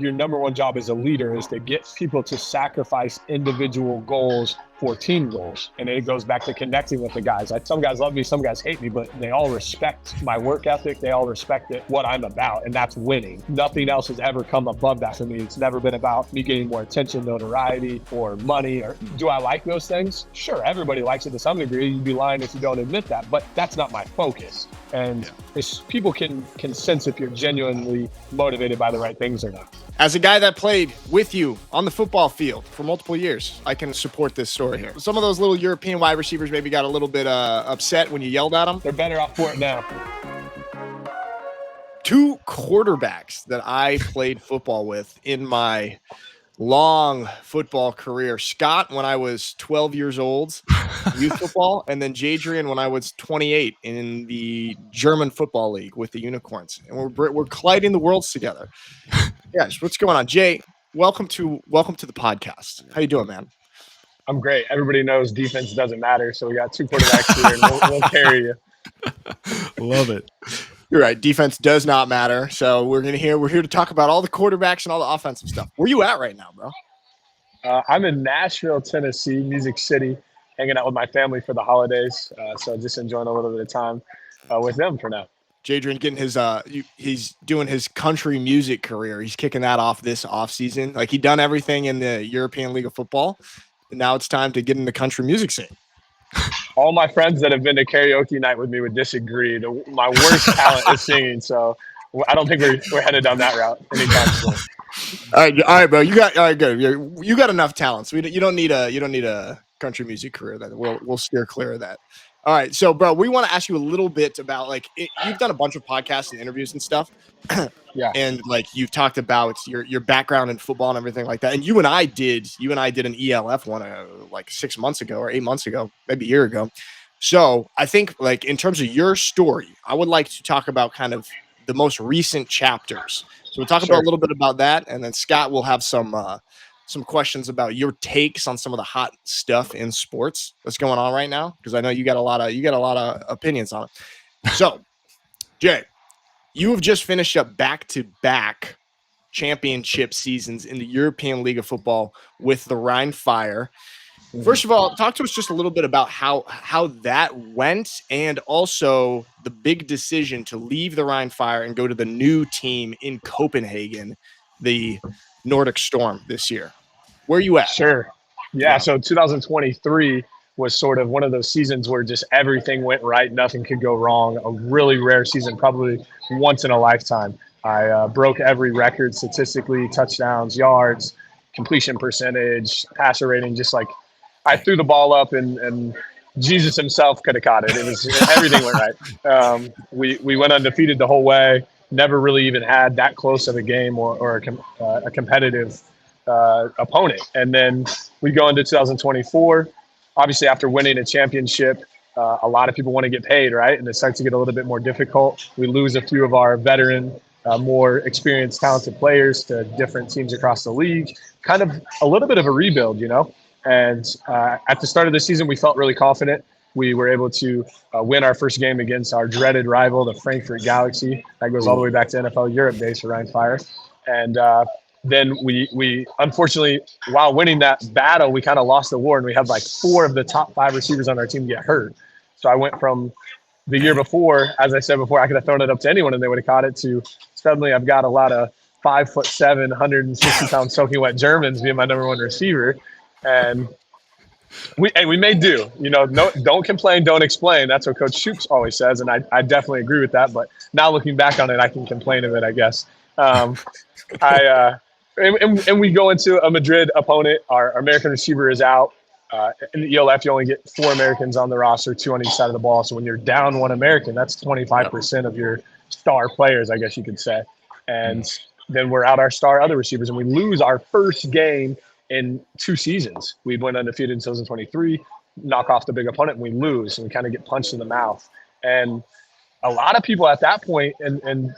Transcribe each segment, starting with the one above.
Your number one job as a leader is to get people to sacrifice individual goals for team goals. And it goes back to connecting with the guys. Some guys love me, some guys hate me, but they all respect my work ethic. They all respect what I'm about, and that's winning. Nothing else has ever come above that for me. It's never been about me getting more attention, notoriety, or money. Or do I like those things? Sure, everybody likes it to some degree. You'd be lying if you don't admit that, but that's not my focus. And people can sense if you're genuinely motivated by the right things or not. As a guy that played with you on the football field for multiple years, I can support this story here. Some of those little European wide receivers maybe got a little bit upset when you yelled at them. They're better off for it now. Two quarterbacks that I played football with in my long football career. Scott, when I was 12 years old, youth football, and then Jadrian when I was 28 in the German football league with the Unicorns. And we're colliding the worlds together. Yes, what's going on, Jay? Welcome to the podcast. How you doing, man? I'm great. Everybody knows defense doesn't matter, so we got two quarterbacks here, and we'll carry you. Love it. You're right. Defense does not matter. So we're here to talk about all the quarterbacks and all the offensive stuff. Where you at right now, bro? I'm in Nashville, Tennessee, Music City, hanging out with my family for the holidays. So just enjoying a little bit of time with them for now. Jadrian getting his he's doing his country music career. He's kicking that off this offseason. Like he done everything in the European League of Football. And now it's time to get in the country music scene. All my friends that have been to karaoke night with me would disagree. My worst talent is singing, so I don't think we're headed down that route anytime soon. All right, bro. You got good. You got enough talents. You don't need a country music career. That we'll steer clear of that. All right, so bro, we want to ask you a little bit about you've done a bunch of podcasts and interviews and stuff. Yeah. And you've talked about your background in football and everything like that. And you and I did an ELF one 6 months ago or 8 months ago, maybe a year ago. So I think in terms of your story, I would like to talk about kind of the most recent chapters. So we'll talk about a little bit about that, and then Scott will have some questions about your takes on some of the hot stuff in sports that's going on right now, because I know you got a lot of opinions on it. So, Jay, you have just finished up back-to-back championship seasons in the European League of Football with the Rhine Fire. First of all, talk to us just a little bit about how that went, and also the big decision to leave the Rhine Fire and go to the new team in Copenhagen, the Nordic Storm, this year. Where are you at? Sure. Yeah. So 2023 was sort of one of those seasons where just everything went right. Nothing could go wrong. A really rare season, probably once in a lifetime. I broke every record statistically: touchdowns, yards, completion percentage, passer rating. Just I threw the ball up and Jesus himself could have caught it. It was everything went right. We went undefeated the whole way. Never really even had that close of a game or a competitive opponent. And then we go into 2024. Obviously, after winning a championship, a lot of people want to get paid, right? And it starts to get a little bit more difficult. We lose a few of our veteran, more experienced, talented players to different teams across the league. Kind of a little bit of a rebuild, And at the start of the season, we felt really confident. We were able to win our first game against our dreaded rival, the Frankfurt Galaxy. That goes all the way back to NFL Europe days for Rhine Fire. And then we unfortunately, while winning that battle, we kind of lost the war, and we had 4 of the top 5 receivers on our team get hurt. So I went from the year before, as I said before, I could have thrown it up to anyone and they would have caught it, to suddenly I've got a lot of 5'7", 160-pound soaking wet Germans being my number one receiver. And we may do, no, don't complain, don't explain. That's what Coach Shooks always says, and I definitely agree with that. But now looking back on it, I can complain of it, I guess. And we go into a Madrid opponent. Our American receiver is out. In the ELF, you only get 4 Americans on the roster, 2 on each side of the ball. So when you're down 1 American, that's 25% of your star players, I guess you could say. And then we're out our star other receivers, and we lose our first game in 2 seasons. We went undefeated in 2023, knock off the big opponent, and we lose, and we kind of get punched in the mouth. And a lot of people at that point, and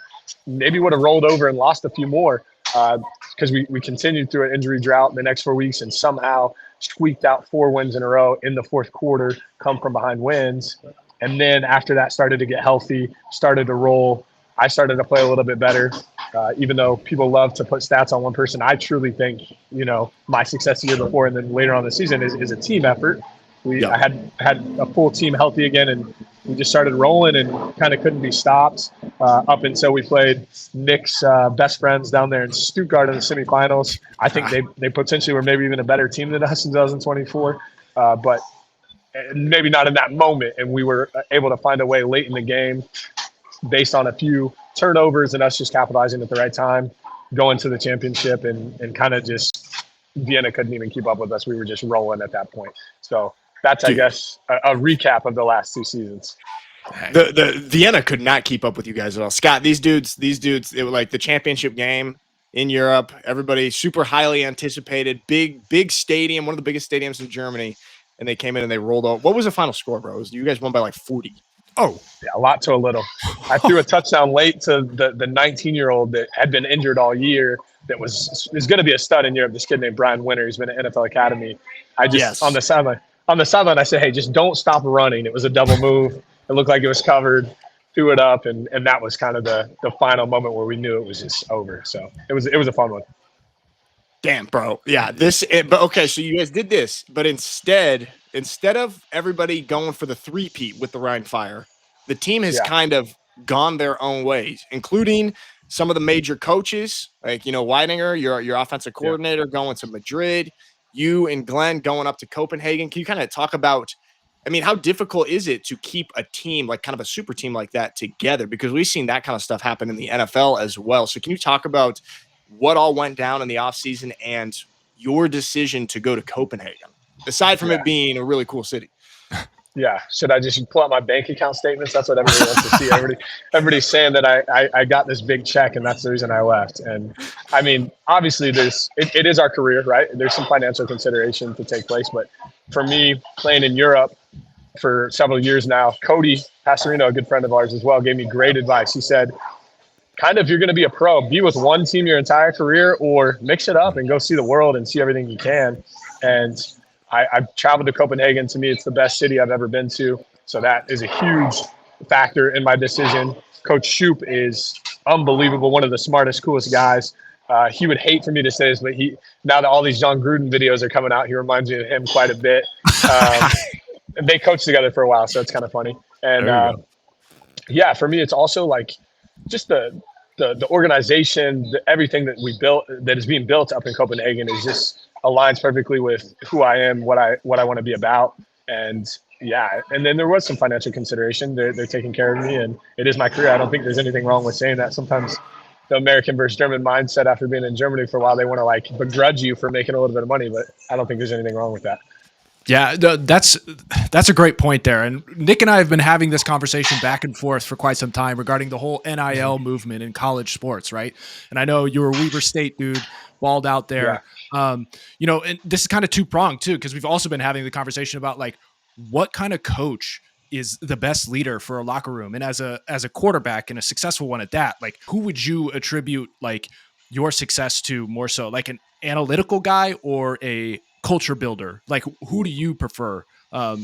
maybe would have rolled over and lost a few more, because we continued through an injury drought the next 4 weeks and somehow squeaked out 4 wins in a row in the fourth quarter, come from behind wins. And then after that started to get healthy, started to roll. I started to play a little bit better. Even though people love to put stats on one person, I truly think, my success the year before and then later on in the season is a team effort. I had a full team healthy again, and we just started rolling and kind of couldn't be stopped up until we played Nick's best friends down there in Stuttgart in the semifinals. I think they potentially were maybe even a better team than us in 2024, but maybe not in that moment. And we were able to find a way late in the game based on a few turnovers and us just capitalizing at the right time, going to the championship, and kind of just Vienna couldn't even keep up with us. We were just rolling at that point. So that's, I guess, a recap of the last 2 seasons. The Vienna could not keep up with you guys at all. Scott, these dudes, it was like the championship game in Europe. Everybody super highly anticipated, big stadium, one of the biggest stadiums in Germany. And they came in and they rolled out. What was the final score, bro? You guys won by like 40. Oh, yeah, a lot to a little. I threw a touchdown late to the 19-year-old that had been injured all year that was going to be a stud in Europe. This kid named Brian Winter, who's been at NFL Academy. I just, on the sideline, I said, hey, just don't stop running. It was a double move. It looked like it was covered, threw it up, and that was kind of the final moment where we knew it was just over. So it was a fun one. Damn, bro. Yeah, but okay, so you guys did this, but instead of everybody going for the three-peat with the Rhine Fire, the team has kind of gone their own ways, including some of the major coaches, like, Weidinger, your offensive coordinator, going to Madrid, you and Glenn going up to Copenhagen. Can you kind of talk about, how difficult is it to keep a team, like kind of a super team like that, together? Because we've seen that kind of stuff happen in the NFL as well. So can you talk about what all went down in the offseason and your decision to go to Copenhagen, aside from it being a really cool city? Yeah. Should I just pull out my bank account statements? That's what everybody wants to see. Everybody's saying that I got this big check and that's the reason I left. And obviously it is our career, right? There's some financial consideration to take place. But for me, playing in Europe for several years now, Cody Pastorino, a good friend of ours as well, gave me great advice. He said, kind of, if you're going to be a pro, be with one team your entire career, or mix it up and go see the world and see everything you can. And I've traveled to Copenhagen. To me, it's the best city I've ever been to. So that is a huge factor in my decision. Coach Shoop is unbelievable, one of the smartest, coolest guys. He would hate for me to say this, but now that all these John Gruden videos are coming out, he reminds me of him quite a bit. They coached together for a while, so it's kind of funny. And for me, it's also like just the organization, everything that we built, that is being built up in Copenhagen, is just aligns perfectly with who I am, what I want to be about. And then there was some financial consideration. They're taking care of me, and it is my career. I don't think there's anything wrong with saying that. Sometimes the American versus German mindset, after being in Germany for a while, they want to begrudge you for making a little bit of money, but I don't think there's anything wrong with that. Yeah, that's a great point there. And Nick and I have been having this conversation back and forth for quite some time regarding the whole NIL movement in college sports, right? And I know you were a Weber State dude, balled out there. Yeah. And this is kind of two-pronged too, because we've also been having the conversation about what kind of coach is the best leader for a locker room. And as a quarterback, and a successful one at that, who would you attribute your success to more so, an analytical guy or a culture builder? Who do you prefer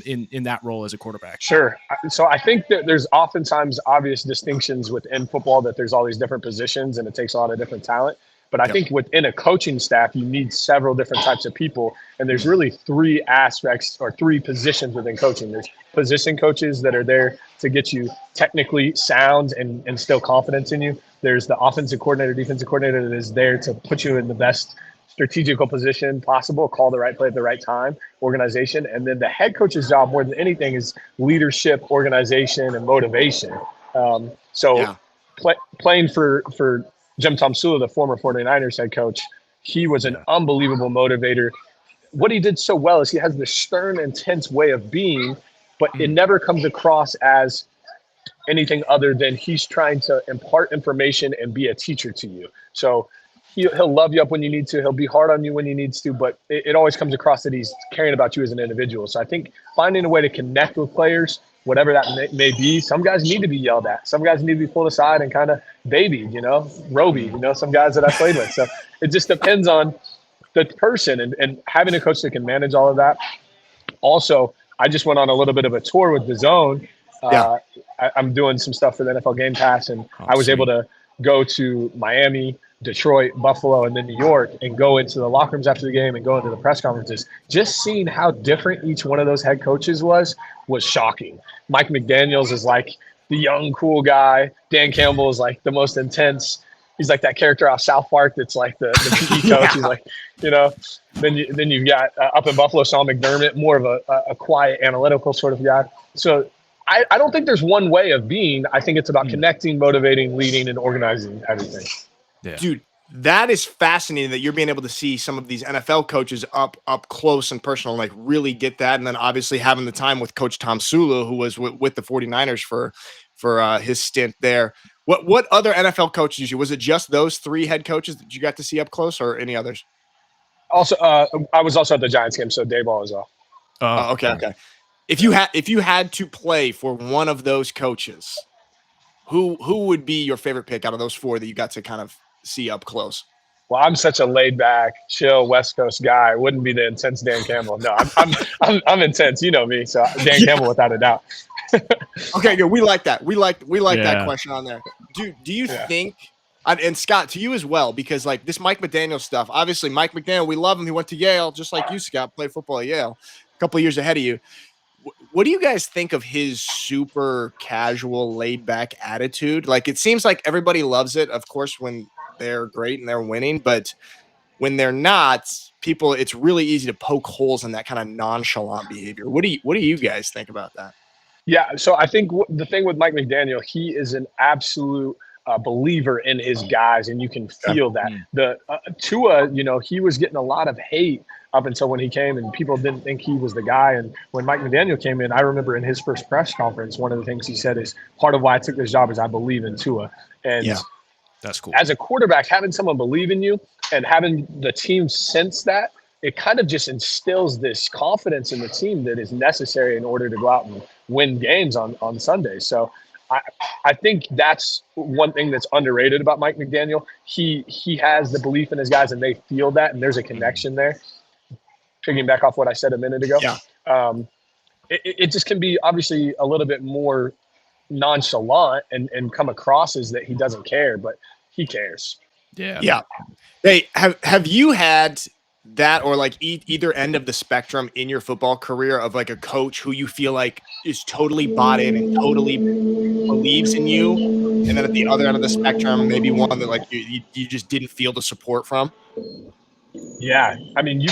in that role as a quarterback? Sure. So I think that there's oftentimes obvious distinctions within football, that there's all these different positions and it takes a lot of different talent. But I think within a coaching staff, you need several different types of people. And there's really 3 aspects or 3 positions within coaching. There's position coaches that are there to get you technically sound and instill confidence in you. There's the offensive coordinator, defensive coordinator that is there to put you in the best strategical position possible, call the right play at the right time, organization. And then the head coach's job, more than anything, is leadership, organization, and motivation. Playing for Jim Tomsula, the former 49ers head coach, he was an unbelievable motivator. What he did so well is he has this stern, intense way of being, but it never comes across as anything other than he's trying to impart information and be a teacher to you. So he'll love you up when you need to. He'll be hard on you when he needs to, but it always comes across that he's caring about you as an individual. So I think finding a way to connect with players, whatever that may be. Some guys need to be yelled at. Some guys need to be pulled aside and kind of babied, Roby, some guys that I played with. So it just depends on the person and having a coach that can manage all of that. Also, I just went on a little bit of a tour with the Zone, I'm doing some stuff for the NFL Game Pass, and I was able to go to Miami, Detroit, Buffalo, and then New York, and go into the locker rooms after the game and go into the press conferences. Just seeing how different each one of those head coaches was shocking. Mike McDaniels is like the young, cool guy. Dan Campbell is like the most intense. He's like that character off South Park that's like the PE coach. He's like, then you've got up in Buffalo, Sean McDermott, more of a quiet, analytical sort of guy. So I don't think there's one way of being. I think it's about connecting, motivating, leading, and organizing everything. Yeah. Dude, that is fascinating that you're being able to see some of these NFL coaches up close and personal, and like really get that. And then obviously having the time with Coach Tom Sula, who was with the 49ers for his stint there. What other NFL coaches was it just those 3 head coaches that you got to see up close, or any others? Also, I was also at the Giants game, so Dayball as well. Okay. If you had to play for one of those coaches, who would be your favorite pick out of those 4 that you got to kind of see up close? Well, I'm such a laid back, chill West Coast guy. It wouldn't be the intense Dan Campbell. No, I'm intense. You know me, so Dan Campbell without a doubt. Okay, good. We like that. We like that question on there. Do you think? And Scott, to you as well, because like this Mike McDaniel stuff. Obviously, Mike McDaniel, we love him. He went to Yale, just like you, Scott. Played football at Yale, a couple of years ahead of you. What do you guys think of his super casual, laid back attitude? Like, it seems like everybody loves it, of course, when they're great and they're winning, but when they're not, it's really easy to poke holes in that kind of nonchalant behavior. What do you guys think about that? Yeah, so I think the thing with Mike McDaniel, he is an absolute believer in his guys, and you can feel that. The Tua, he was getting a lot of hate up until when he came, and people didn't think he was the guy. And when Mike McDaniel came in, I remember in his first press conference, one of the things he said is, part of why I took this job is I believe in Tua. And that's cool. As a quarterback, having someone believe in you and having the team sense that, it kind of just instills this confidence in the team that is necessary in order to go out and win games on Sunday. So I think that's one thing that's underrated about Mike McDaniel. He has the belief in his guys, and they feel that, and there's a connection there. Picking back off what I said a minute ago, it just can be obviously a little bit more nonchalant and come across as that he doesn't care, but he cares. Yeah. Hey, have you had that, or like either end of the spectrum in your football career, of like a coach who you feel like is totally bought in and totally believes in you, and then at the other end of the spectrum, maybe one that like you just didn't feel the support from? Yeah, I mean,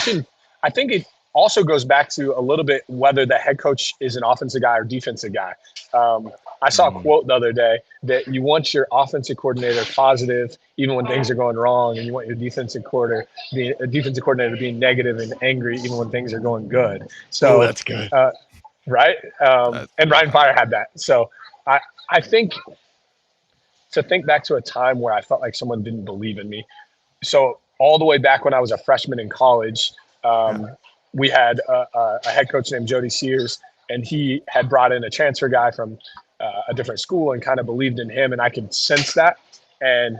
I think it also goes back to a little bit whether the head coach is an offensive guy or defensive guy. I saw a quote the other day that you want your offensive coordinator positive even when things are going wrong, and you want your defensive coordinator being negative and angry even when things are going good. So that's good, right? And Ryan Fire had that. So I think to think back to a time where I felt like someone didn't believe in me. So all the way back when I was a freshman in college, we had a head coach named Jody Sears, and he had brought in a transfer guy from a different school and kind of believed in him, and I could sense that. And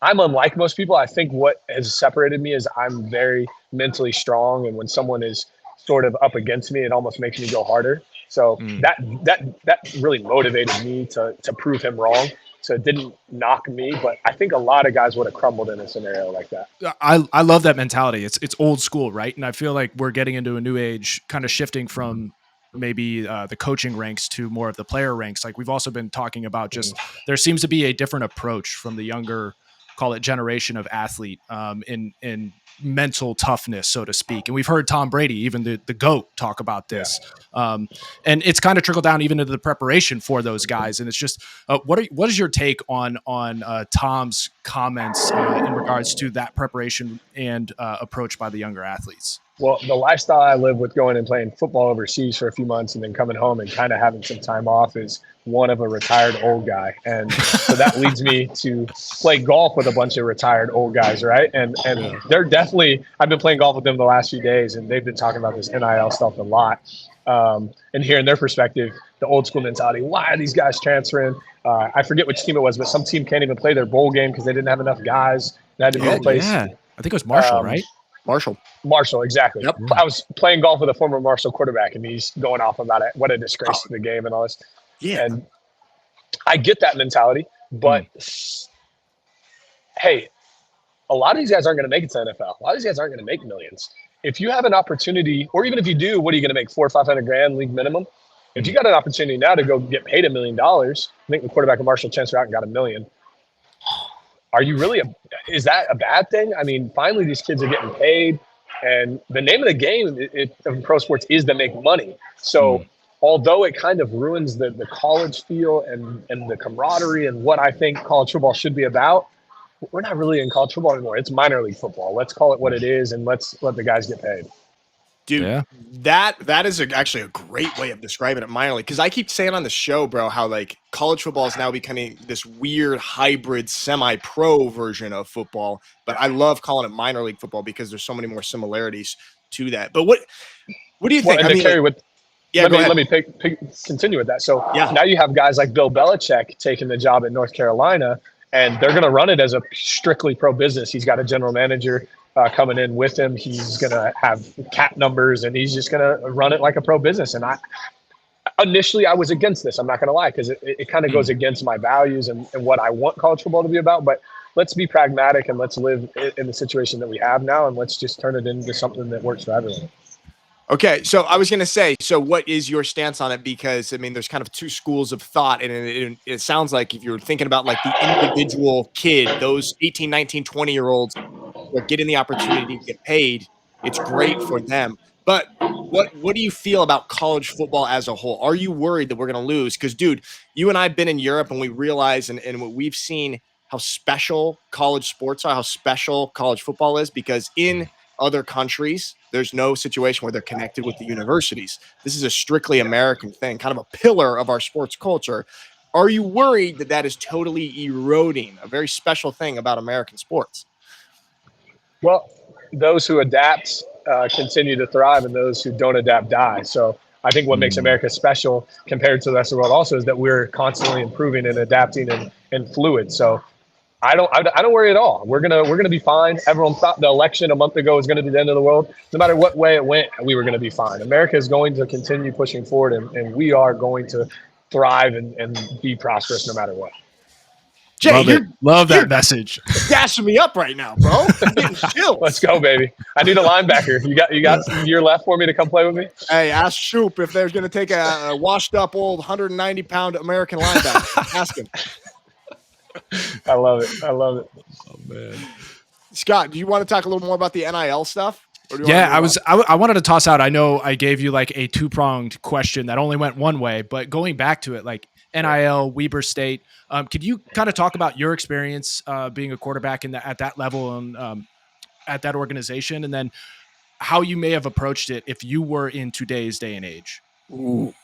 I'm unlike most people. I think what has separated me is I'm very mentally strong, and when someone is sort of up against me, it almost makes me go harder. So that really motivated me to prove him wrong. So it didn't knock me, but I think a lot of guys would have crumbled in a scenario like that. I love that mentality. It's old school, right? And I feel like we're getting into a new age, kind of shifting from maybe the coaching ranks to more of the player ranks. Like we've also been talking about, just there seems to be a different approach from the younger, call it generation of athlete, in mental toughness, so to speak. And we've heard Tom Brady, even the GOAT, talk about this. And it's kind of trickled down even into the preparation for those guys. And it's just, what is your take on Tom's comments in regards to that preparation and approach by the younger athletes? Well, the lifestyle I live with going and playing football overseas for a few months and then coming home and kind of having some time off is one of a retired old guy. And so that leads me to play golf with a bunch of retired old guys, right? And they're definitely – I've been playing golf with them the last few days, and they've been talking about this NIL stuff a lot. And hearing their perspective, the old school mentality, why are these guys transferring? I forget which team it was, but some team can't even play their bowl game because they didn't have enough guys. They had to be replaced. Yeah, I think it was Marshall, right? Marshall, exactly. Yep. I was playing golf with a former Marshall quarterback, and he's going off about it. What a disgrace to the game and all this. Yeah. And I get that mentality, but hey, a lot of these guys aren't going to make it to NFL. A lot of these guys aren't going to make millions. If you have an opportunity, or even if you do, what are you going to make, 400 or 500 grand league minimum? If you got an opportunity now to go get paid $1 million, I think the quarterback of Marshall Chancellor out got $1 million. Are you really? Is that a bad thing? I mean, finally these kids are getting paid, and the name of the game of pro sports is to make money. So although it kind of ruins the college feel and the camaraderie and what I think college football should be about, we're not really in college football anymore. It's minor league football. Let's call it what it is, and let's let the guys get paid. Dude, that is actually a great way of describing it, minor league. Because I keep saying on the show, bro, how like college football is now becoming this weird hybrid semi-pro version of football. But I love calling it minor league football because there's so many more similarities to that. But what do you think? Well, and let me continue with that. So yeah. Now you have guys like Bill Belichick taking the job at North Carolina, and they're going to run it as a strictly pro business. He's got a general manager coming in with him. He's going to have cap numbers, and he's just going to run it like a pro business. And initially I was against this. I'm not going to lie, because it kind of goes against my values and what I want college football to be about. But let's be pragmatic and let's live in the situation that we have now, and let's just turn it into something that works for everyone. Okay, so I was going to say, so what is your stance on it? Because, I mean, there's kind of two schools of thought, and it sounds like if you're thinking about like the individual kid, those 18, 19, 20-year-olds who are getting the opportunity to get paid, it's great for them. But what do you feel about college football as a whole? Are you worried that we're going to lose? Because, dude, you and I have been in Europe, and we realize and what we've seen how special college sports are, how special college football is, because in other countries, there's no situation where they're connected with the universities. This is a strictly American thing, kind of a pillar of our sports culture. Are you worried that is totally eroding a very special thing about American sports? Well, those who adapt continue to thrive, and those who don't adapt die. So I think what makes America special compared to the rest of the world also is that we're constantly improving and adapting and fluid. So I don't worry at all. We're gonna be fine. Everyone thought the election a month ago was going to be the end of the world. No matter what way it went, we were going to be fine. America is going to continue pushing forward, and we are going to thrive and be prosperous no matter what. Jay, love that message. Gassing me up right now, bro. Let's go, baby. I need a linebacker. You got your left for me to come play with me? Hey, ask Shoop if they're going to take a washed up old 190-pound American linebacker. Ask him. I love it. Oh man, Scott, do you want to talk a little more about the NIL stuff? Yeah, I wanted to toss out. I know I gave you like a 2-pronged question that only went one way, but going back to it, like NIL, Weber State, could you kind of talk about your experience being a quarterback at that level and at that organization, and then how you may have approached it if you were in today's day and age? Ooh.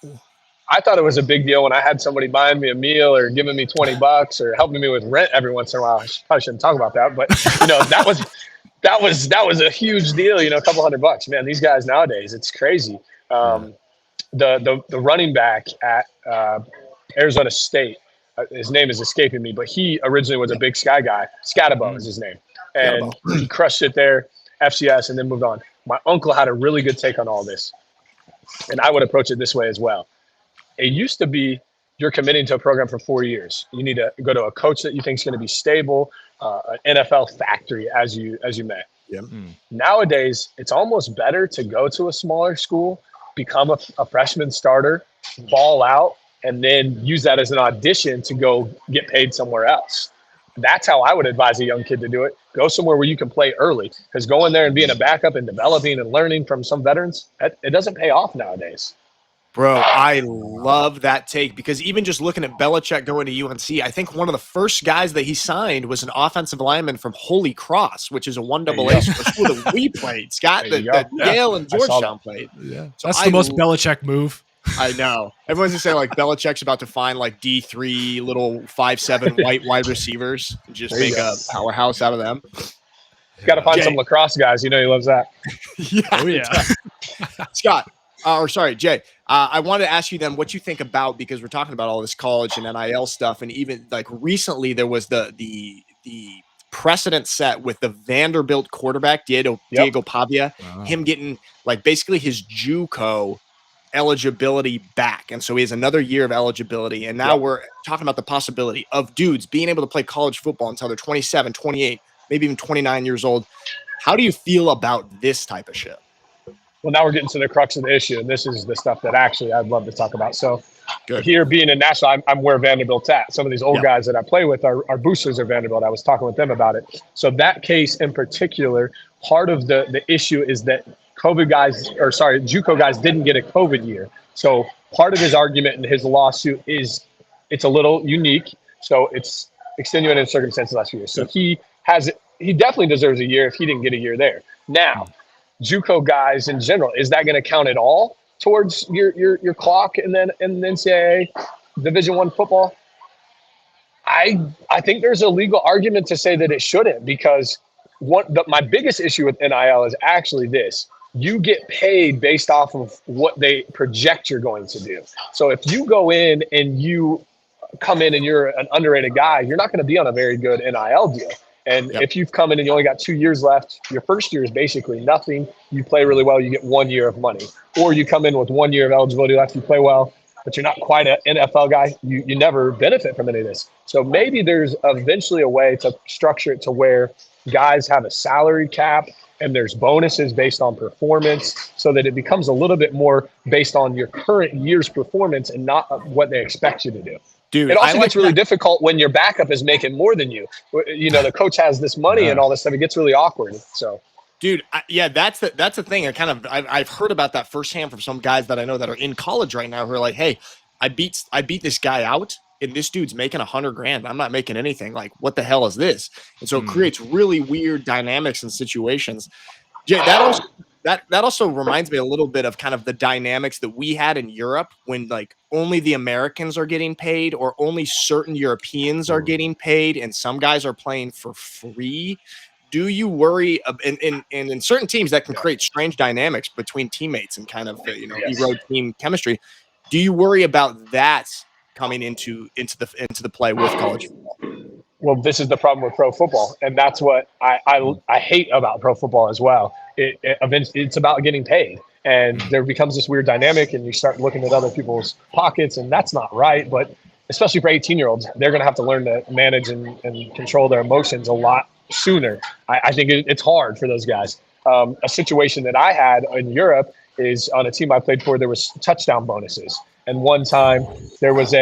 I thought it was a big deal when I had somebody buying me a meal or giving me $20 or helping me with rent every once in a while. I probably shouldn't talk about that, but that was a huge deal. A couple $100, man. These guys nowadays, it's crazy. The running back at Arizona State, his name is escaping me, but he originally was a Big Sky guy. Scatabo is his name, and he crushed it there, FCS, and then moved on. My uncle had a really good take on all this, and I would approach it this way as well. It used to be you're committing to a program for 4 years. You need to go to a coach that you think is going to be stable, an NFL factory, as you may. Yeah. Nowadays, it's almost better to go to a smaller school, become a freshman starter, ball out, and then use that as an audition to go get paid somewhere else. That's how I would advise a young kid to do it. Go somewhere where you can play early, because going there and being a backup and developing and learning from some veterans, it doesn't pay off nowadays. Bro, I love that take, because even just looking at Belichick going to UNC, I think one of the first guys that he signed was an offensive lineman from Holy Cross, which is a 1AA school that we played. Scott, that Yale and Georgetown played. Yeah, so that's the most Belichick move. I know. Everyone's just saying like Belichick's about to find like D3 little 5'7" white wide receivers and just make a powerhouse out of them. Got to find some lacrosse guys. He loves that. Yeah. Oh, yeah. Scott. Jay, I wanted to ask you then what you think about, because we're talking about all this college and NIL stuff, and even like recently there was the precedent set with the Vanderbilt quarterback Diego Pavia, him getting like basically his JUCO eligibility back. And so he has another year of eligibility. And now we're talking about the possibility of dudes being able to play college football until they're 27, 28, maybe even 29 years old. How do you feel about this type of shit? Well, now we're getting to the crux of the issue, and this is the stuff that actually I'd love to talk about. So here being in Nashville, I'm where Vanderbilt's at. Some of these old guys that I play with are boosters of Vanderbilt. I was talking with them about it. So that case in particular, part of the issue is that JUCO guys didn't get a COVID year. So part of his argument in his lawsuit is it's a little unique. So it's extenuating circumstances last year. So he definitely deserves a year if he didn't get a year there. Now, JUCO guys in general, is that going to count at all towards your clock and then in the NCAA Division I football? I think there's a legal argument to say that it shouldn't, because my biggest issue with NIL is actually this. You get paid based off of what they project you're going to do. So if you go in and you come in and you're an underrated guy, you're not going to be on a very good NIL deal. And if you've come in and you only got 2 years left, your first year is basically nothing. You play really well, you get 1 year of money. Or you come in with 1 year of eligibility left, you play well, but you're not quite an NFL guy. You never benefit from any of this. So maybe there's eventually a way to structure it to where guys have a salary cap and there's bonuses based on performance, so that it becomes a little bit more based on your current year's performance and not what they expect you to do. Dude, it also gets really difficult when your backup is making more than you. You know, the coach has this money and all this stuff. It gets really awkward. So, dude, that's the thing. I've heard about that firsthand from some guys that I know that are in college right now who are like, "Hey, I beat this guy out, and this dude's making $100,000. I'm not making anything. Like, what the hell is this?" And so it creates really weird dynamics and situations. Yeah, that also reminds me a little bit of kind of the dynamics that we had in Europe when like only the Americans are getting paid or only certain Europeans are getting paid and some guys are playing for free. Do you worry in certain teams that can create strange dynamics between teammates and kind of erode team chemistry? Do you worry about that coming into the play with college football? Well, this is the problem with pro football, and that's what I hate about pro football as well. It's about getting paid, and there becomes this weird dynamic, and you start looking at other people's pockets, and that's not right. But especially for 18-year-olds, they're going to have to learn to manage and control their emotions a lot sooner. I think it's hard for those guys. A situation that I had in Europe is on a team I played for. There was touchdown bonuses, and one time there was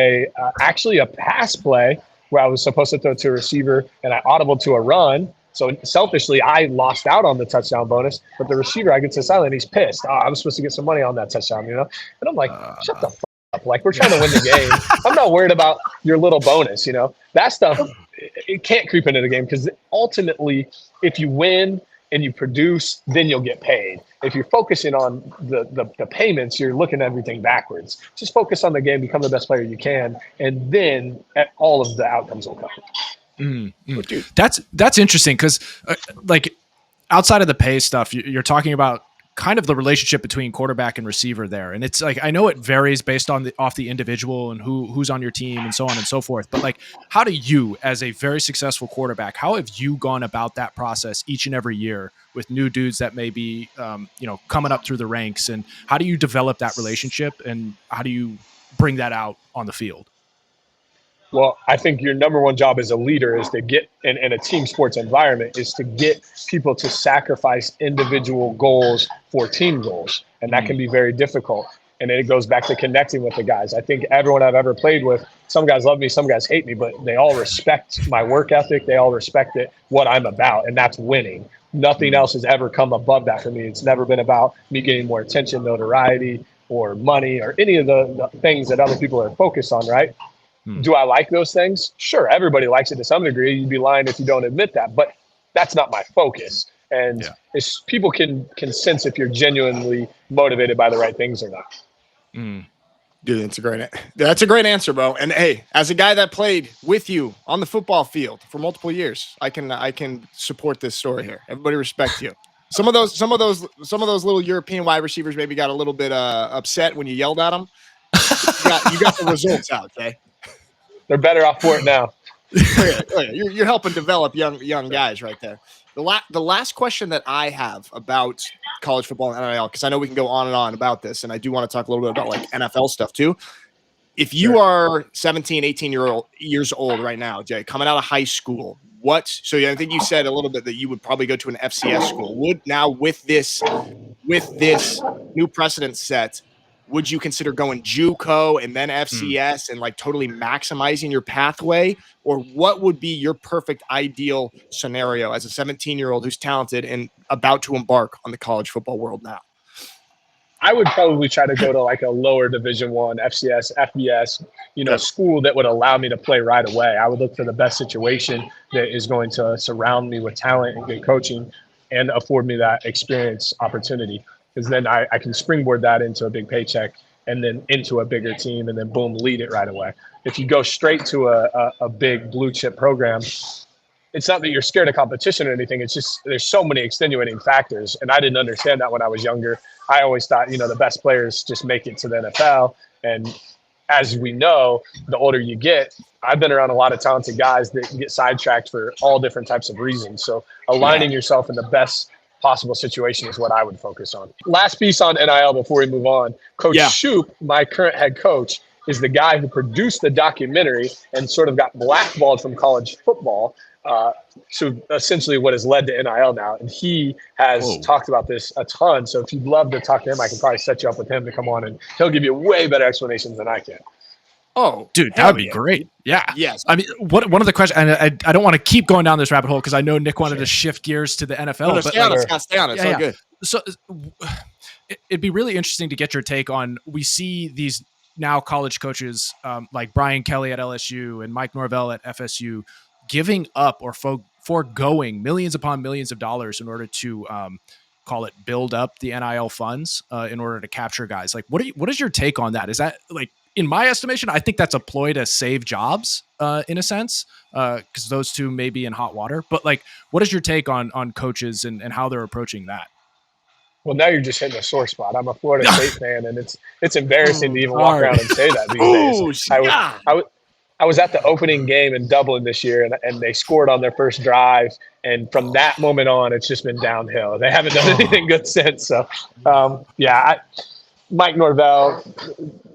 actually a pass play where I was supposed to throw to a receiver and I audibled to a run. So selfishly, I lost out on the touchdown bonus, but the receiver, I get to silent, he's pissed. I was supposed to get some money on that touchdown, And I'm like, shut the f up. Like, we're trying to win the game. I'm not worried about your little bonus, That stuff, it can't creep into the game, because ultimately, if you win and you produce, then you'll get paid. If you're focusing on the payments, you're looking at everything backwards. Just focus on the game, become the best player you can, and then all of the outcomes will come. That's interesting, because like outside of the pay stuff, you're talking about kind of the relationship between quarterback and receiver there. And it's like, I know it varies based on off the individual and who's on your team and so on and so forth. But like, how do you, as a very successful quarterback, how have you gone about that process each and every year with new dudes that may be, coming up through the ranks? And how do you develop that relationship, and how do you bring that out on the field? Well, I think your number one job as a leader is to get in a team sports environment is to get people to sacrifice individual goals for team goals. And that can be very difficult. And then it goes back to connecting with the guys. I think everyone I've ever played with, some guys love me, some guys hate me, but they all respect my work ethic. They all respect what I'm about, and that's winning. Nothing else has ever come above that for me. It's never been about me getting more attention, notoriety, or money, or any of the things that other people are focused on, right? Do I like those things? Sure, everybody likes it to some degree. You'd be lying if you don't admit that, but that's not my focus. And people can sense if you're genuinely motivated by the right things or not. Dude, that's a great answer, bro. And hey, as a guy that played with you on the football field for multiple years, I can support this story here. Everybody respects you. Some of those little European wide receivers maybe got a little bit upset when you yelled at them. You got the results out, okay? They're better off for it now. You're helping develop young guys right there. The last question that I have about college football and NIL, because I know we can go on and on about this, and I do want to talk a little bit about like NFL stuff too. If you are 17, 18 years old right now, Jay, coming out of high school, so I think you said a little bit that you would probably go to an FCS school. With this new precedent set, would you consider going JUCO and then FCS and like totally maximizing your pathway? Or what would be your perfect ideal scenario as a 17-year-old who's talented and about to embark on the college football world now? I would probably try to go to like a lower Division I, FCS, FBS, school that would allow me to play right away. I would look for the best situation that is going to surround me with talent and good coaching and afford me that experience opportunity. Because then I can springboard that into a big paycheck and then into a bigger team and then boom, lead it right away. If you go straight to a big blue chip program, it's not that you're scared of competition or anything. It's just there's so many extenuating factors. And I didn't understand that when I was younger. I always thought, the best players just make it to the NFL. And as we know, the older you get, I've been around a lot of talented guys that get sidetracked for all different types of reasons. So aligning yourself in the best possible situation is what I would focus on. Last piece on NIL before we move on. Coach Shoop, my current head coach, is the guy who produced the documentary and sort of got blackballed from college football to essentially what has led to NIL now. And he has talked about this a ton. So if you'd love to talk to him, I can probably set you up with him to come on and he'll give you way better explanations than I can. Oh, dude, that would be great. Yeah. Yes. I mean, one of the questions, and I don't want to keep going down this rabbit hole because I know Nick wanted to shift gears to the NFL. No, stay on it. So good. So it'd be really interesting to get your take on, we see these now college coaches like Brian Kelly at LSU and Mike Norvell at FSU giving up or foregoing millions upon millions of dollars in order to call it build up the NIL funds in order to capture guys. Like, what is your take on that? Is that, like, in my estimation, I think that's a ploy to save jobs in a sense, because those two may be in hot water. But like, what is your take on coaches and how they're approaching that? Well, now you're just hitting a sore spot. I'm a Florida State fan, and it's embarrassing to even walk around and say that these days. I was at the opening game in Dublin this year, and they scored on their first drive. And from that moment on, it's just been downhill. They haven't done anything good since. So, Mike Norvell,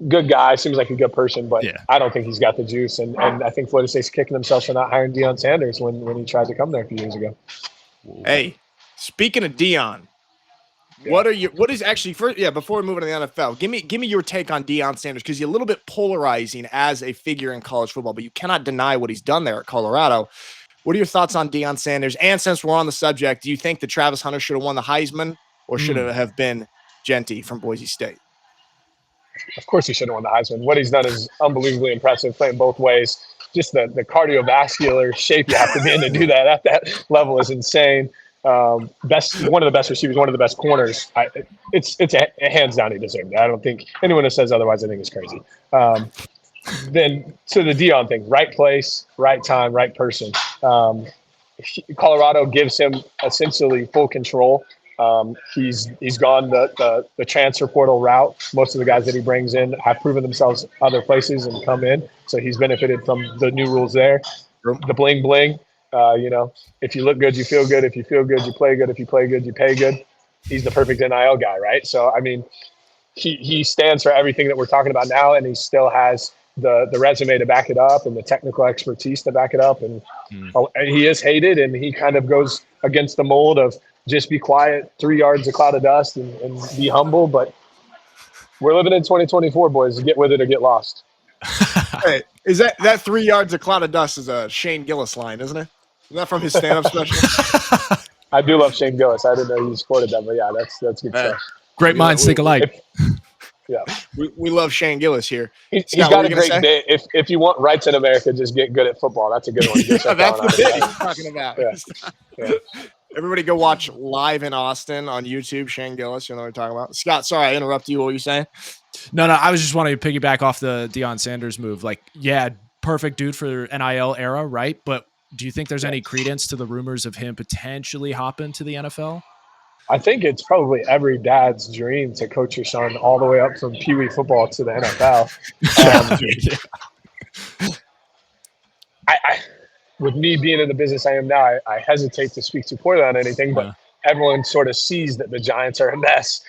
good guy, seems like a good person, but I don't think he's got the juice. And I think Florida State's kicking themselves for not hiring Deion Sanders when he tried to come there a few years ago. Hey, speaking of Deion, what is actually first? Yeah, before we move into the NFL, give me your take on Deion Sanders, because he's a little bit polarizing as a figure in college football, but you cannot deny what he's done there at Colorado. What are your thoughts on Deion Sanders? And since we're on the subject, do you think that Travis Hunter should have won the Heisman, or should it have been Genty from Boise State? Of course he should have won the Heisman. What he's done is unbelievably impressive, playing both ways. Just the cardiovascular shape you have to be in to do that at that level is insane. One of the best receivers, one of the best corners. It's a hands down he deserved it. I don't think anyone who says otherwise, I think is crazy. Then to the Deion thing, right place, right time, right person. Colorado gives him essentially full control. He's gone the transfer portal route. Most of the guys that he brings in have proven themselves other places and come in. So he's benefited from the new rules there. The bling bling. If you look good, you feel good. If you feel good, you play good. If you play good, you pay good. He's the perfect NIL guy, right? So, I mean, he stands for everything that we're talking about now, and he still has the resume to back it up and the technical expertise to back it up. And he is hated, and he kind of goes against the mold of just be quiet, 3 yards, a cloud of dust, and be humble. But we're living in 2024, boys. Get with it or get lost. Hey, is that 3 yards, a cloud of dust is a Shane Gillis line, isn't it? Is that from his stand-up special? I do love Shane Gillis. I didn't know he supported that, but yeah, that's good stuff. Great minds think alike. We love Shane Gillis here. He's got a great bit. If you want rights in America, just get good at football. That's a good one. That's the bit he's talking about. Yeah. Everybody go watch Live in Austin on YouTube. Shane Gillis, you know what I'm talking about. Scott, sorry I interrupted you. What were you saying? No, I was just wanting to piggyback off the Deion Sanders move. Like, yeah, perfect dude for NIL era, right? But do you think there's any credence to the rumors of him potentially hopping to the NFL? I think it's probably every dad's dream to coach your son all the way up from Pee Wee football to the NFL. With me being in the business I am now, I hesitate to speak too poorly on anything, but everyone sort of sees that the Giants are a mess.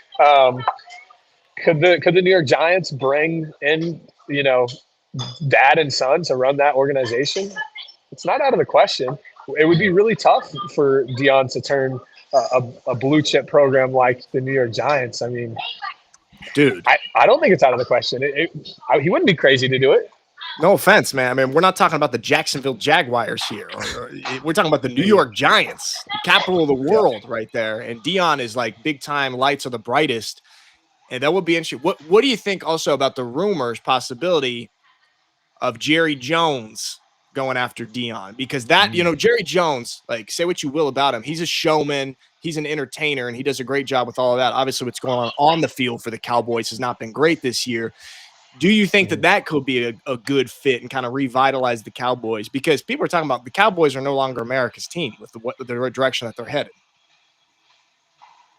Could the New York Giants bring in, dad and son to run that organization? It's not out of the question. It would be really tough for Deion to turn a blue chip program like the New York Giants. I mean, dude, I don't think it's out of the question. He wouldn't be crazy to do it. No offense, man. I mean, we're not talking about the Jacksonville Jaguars here. We're talking about the New York Giants, the capital of the world right there. And Deion is like big time, lights are the brightest. And that would be interesting. What do you think also about the rumors, possibility of Jerry Jones going after Deion? Because that, Jerry Jones, like, say what you will about him, he's a showman, he's an entertainer, and he does a great job with all of that. Obviously, what's going on the field for the Cowboys has not been great this year. Do you think that could be a good fit and kind of revitalize the Cowboys? Because people are talking about the Cowboys are no longer America's team with the direction that they're headed.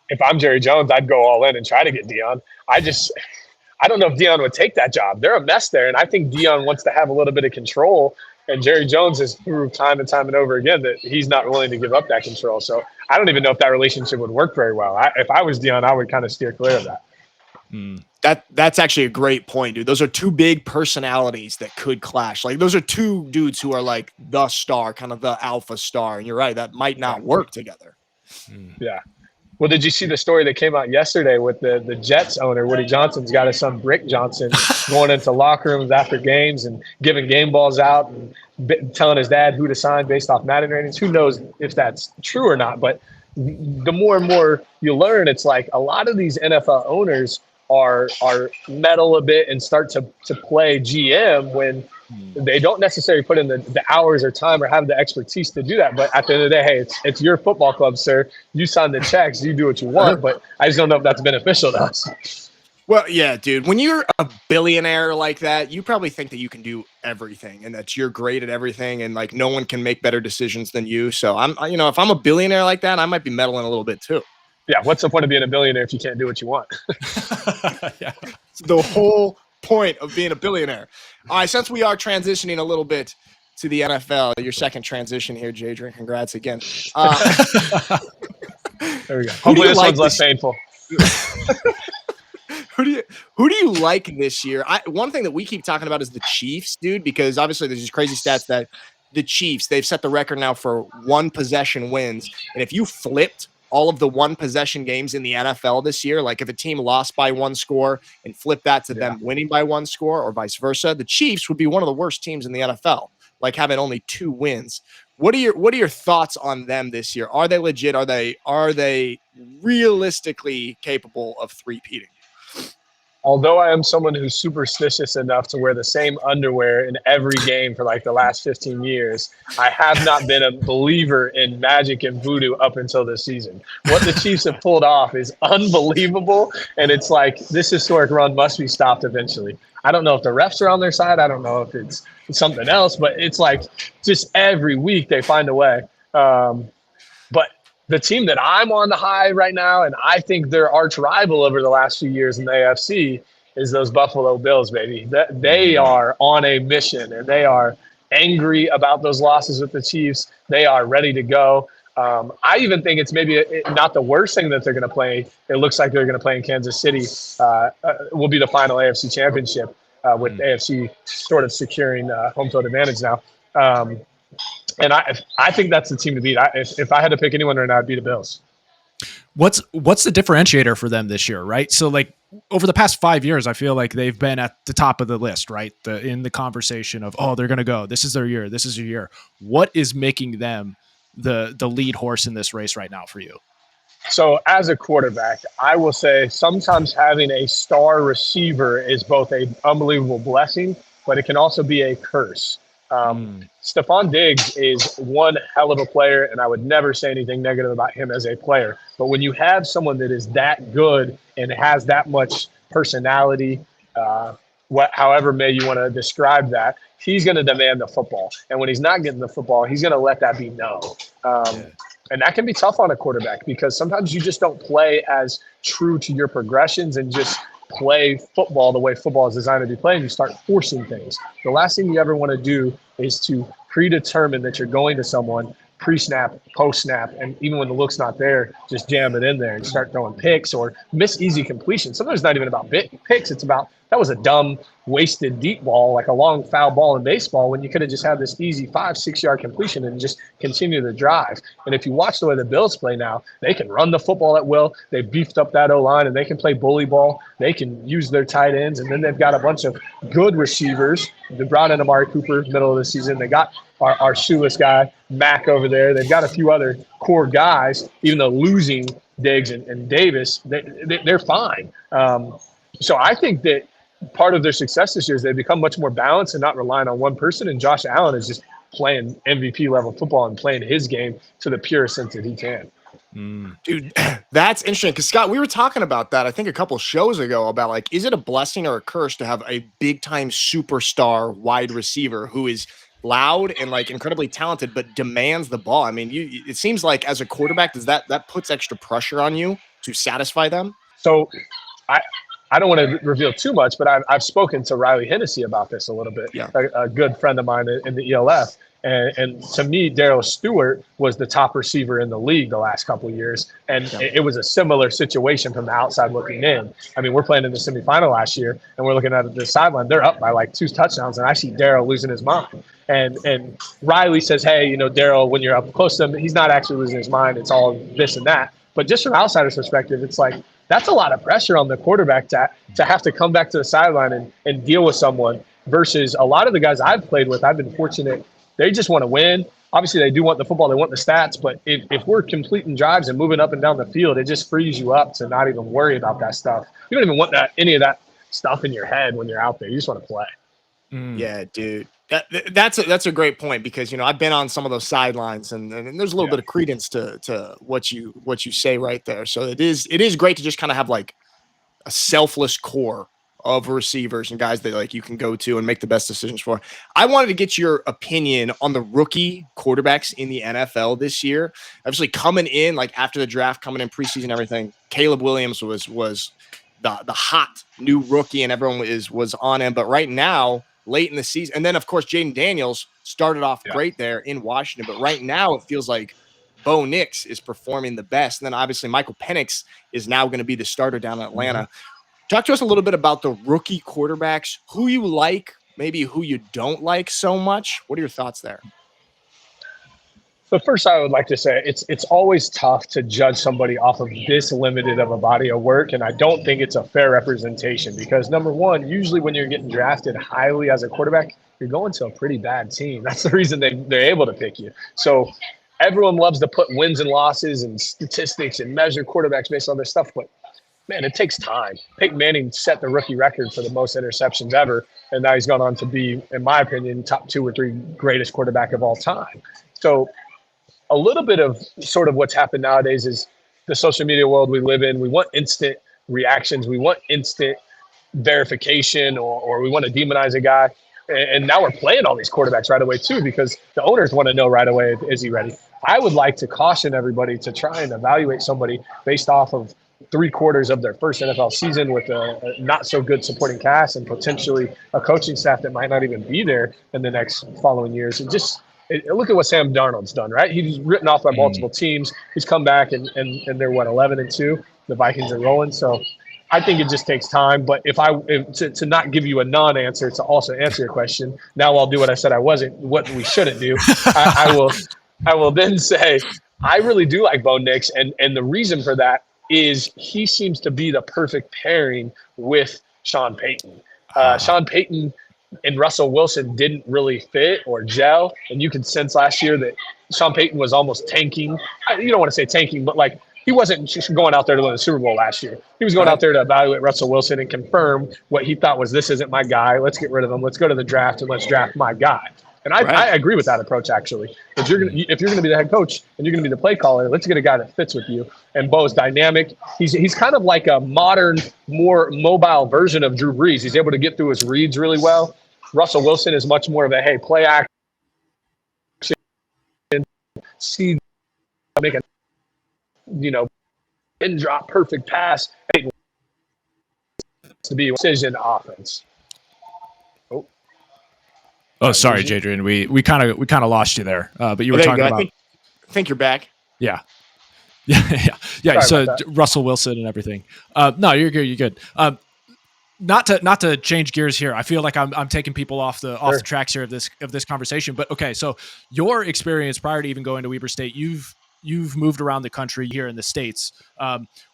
If I'm Jerry Jones, I'd go all in and try to get Deion. I don't know if Deion would take that job. They're a mess there, and I think Deion wants to have a little bit of control. And Jerry Jones has proved time and over again that he's not willing to give up that control. So I don't even know if that relationship would work very well. If I was Deion, I would kind of steer clear of that. That's actually a great point, dude. Those are two big personalities that could clash. Like, those are two dudes who are like the star, kind of the alpha star. And you're right, that might not work together. Yeah. Well, did you see the story that came out yesterday with the Jets owner, Woody Johnson's got his son, Brick Johnson, going into locker rooms after games and giving game balls out and telling his dad who to sign based off Madden ratings? Who knows if that's true or not? But the more and more you learn, it's like a lot of these NFL owners are meddle a bit and start to play GM when they don't necessarily put in the hours or time or have the expertise to do that. But at the end of the day, hey, it's your football club, sir. You sign the checks, you do what you want. But I just don't know if that's beneficial to us. Well, yeah, dude, when you're a billionaire like that, you probably think that you can do everything and that you're great at everything and like no one can make better decisions than you. So if I'm a billionaire like that, I might be meddling a little bit too. Yeah, what's the point of being a billionaire if you can't do what you want? Yeah. It's the whole point of being a billionaire. All right, since we are transitioning a little bit to the NFL, your second transition here, Jadrian. Congrats again. There we go. Hopefully this one's less painful. Who do you like this year? One thing that we keep talking about is the Chiefs, dude, because obviously there's these crazy stats that the Chiefs, they've set the record now for one possession wins. And if you flipped all of the one possession games in the NFL this year, like if a team lost by one score and flip that to them winning by one score or vice versa, the Chiefs would be one of the worst teams in the NFL, like having only 2 wins. What are your thoughts on them this year? Are they legit? Are they realistically capable of three-peating? Although I am someone who's superstitious enough to wear the same underwear in every game for like the last 15 years, I have not been a believer in magic and voodoo up until this season. What the Chiefs have pulled off is unbelievable, and it's like this historic run must be stopped eventually. I don't know if the refs are on their side. I don't know if it's something else, but it's like just every week they find a way. But the team that I'm on the high right now, and I think their arch rival over the last few years in the AFC, is those Buffalo Bills, baby. They are on a mission, and they are angry about those losses with the Chiefs. They are ready to go. I even think it's maybe not the worst thing that they're going to play. It looks like they're going to play in Kansas City. Will be the final AFC championship with AFC sort of securing home field advantage now. And I think that's the team to beat. If I had to pick anyone right now, I'd be the Bills. What's the differentiator for them this year, right? So like over the past 5 years, I feel like they've been at the top of the list, right? In the conversation of, they're going to go. This is their year. This is your year. What is making them the lead horse in this race right now for you? So as a quarterback, I will say sometimes having a star receiver is both an unbelievable blessing, but it can also be a curse. Stephon Diggs is one hell of a player, and I would never say anything negative about him as a player. But when you have someone that is that good and has that much personality, however may you want to describe that, he's going to demand the football. And when he's not getting the football, he's going to let that be known. And that can be tough on a quarterback because sometimes you just don't play as true to your progressions and just play football the way football is designed to be played, and you start forcing things. The last thing you ever want to do is to predetermine that you're going to someone pre-snap, post-snap, and even when the look's not there, just jam it in there and start throwing picks or miss easy completion. Sometimes it's not even about picks. It's about that was a dumb, wasted deep ball, like a long foul ball in baseball, when you could have just had this easy 5-6 yard completion and just continue the drive. And if you watch the way the Bills play now, they can run the football at will. They beefed up that O-line, and they can play bully ball. They can use their tight ends, and then they've got a bunch of good receivers. They brought in Amari Cooper middle of the season. They got our shoeless guy, Mack, over there. They've got a few other core guys, even though losing Diggs and Davis, they're fine. So I think that part of their success this year is they've become much more balanced and not relying on one person. And Josh Allen is just playing MVP level football and playing his game to the purest sense that he can. Dude, that's interesting. Because Scott, we were talking about that, I think a couple shows ago, about like, is it a blessing or a curse to have a big time superstar wide receiver who is loud and like incredibly talented, but demands the ball? I mean, it seems like as a quarterback, that puts extra pressure on you to satisfy them? So I don't want to reveal too much, but I've spoken to Riley Hennessy about this a little bit. Yeah. A good friend of mine in the ELF. And to me, Darryl Stewart was the top receiver in the league the last couple of years. And it was a similar situation from the outside looking in. I mean, we're playing in the semifinal last year, and we're looking at the sideline. They're up by like 2 touchdowns, and I see Darryl losing his mind. And Riley says, hey, Darryl, when you're up close to him, he's not actually losing his mind. It's all this and that. But just from outsider's perspective, it's like, that's a lot of pressure on the quarterback to have to come back to the sideline and deal with someone versus a lot of the guys I've played with. I've been fortunate. They just want to win. Obviously, they do want the football. They want the stats. But if we're completing drives and moving up and down the field, it just frees you up to not even worry about that stuff. You don't even want any of that stuff in your head when you're out there. You just want to play. Yeah, dude. That's a great point because I've been on some of those sidelines and there's a little bit of credence to what you say right there. So it is great to just kind of have like a selfless core of receivers and guys that like you can go to and make the best decisions for. I wanted to get your opinion on the rookie quarterbacks in the NFL this year. Obviously coming in like after the draft, coming in preseason, everything. Caleb Williams was the hot new rookie and everyone was on him. But right now, late in the season. And then, of course, Jaden Daniels started off great there in Washington. But right now, it feels like Bo Nix is performing the best. And then, obviously, Michael Penix is now going to be the starter down in Atlanta. Talk to us a little bit about the rookie quarterbacks, who you like, maybe who you don't like so much. What are your thoughts there? So first, I would like to say it's always tough to judge somebody off of this limited of a body of work, and I don't think it's a fair representation because, number one, usually when you're getting drafted highly as a quarterback, you're going to a pretty bad team. That's the reason they're able to pick you. So everyone loves to put wins and losses and statistics and measure quarterbacks based on this stuff, but, man, it takes time. Peyton Manning set the rookie record for the most interceptions ever, and now he's gone on to be, in my opinion, top 2 or 3 greatest quarterback of all time. So a little bit of sort of what's happened nowadays is the social media world we live in. We want instant reactions. We want instant verification or we want to demonize a guy. And now we're playing all these quarterbacks right away too because the owners want to know right away, is he ready? I would like to caution everybody to try and evaluate somebody based off of 3/4 of their first NFL season with a not so good supporting cast and potentially a coaching staff that might not even be there in the next following years. And just look at what Sam Darnold's done, right? He's written off by multiple teams. He's come back and they're 11-2. The Vikings are rolling. So I think it just takes time. But to not give you a non-answer, to also answer your question, now I'll do what I said I wasn't, what we shouldn't do. I will then say I really do like Bo Nix, and the reason for that is he seems to be the perfect pairing with Sean Payton. Sean Payton and Russell Wilson didn't really fit or gel, and you could sense last year that Sean Payton was almost tanking. You don't want to say tanking, but like he wasn't just going out there to win the Super Bowl last year. He was going out there to evaluate Russell Wilson and confirm what he thought was, this isn't my guy. Let's get rid of him. Let's go to the draft and let's draft my guy. And I agree with that approach, actually. If you're gonna be the head coach and you're gonna be the play caller, let's get a guy that fits with you. And Bo's dynamic. He's kind of like a modern, more mobile version of Drew Brees. He's able to get through his reads really well. Russell Wilson is much more of a play action, see, make a pin drop perfect pass to be a precision offense. Oh, sorry, Jadrian. We kind of lost you there, but you were talking about. think you're back. Yeah. Yeah. Sorry So about that. Russell Wilson and everything. No, you're good. You're good. Not to change gears here. I feel like I'm taking people off the tracks here of this conversation. But okay, so your experience prior to even going to Weber State, you've moved around the country here in the States.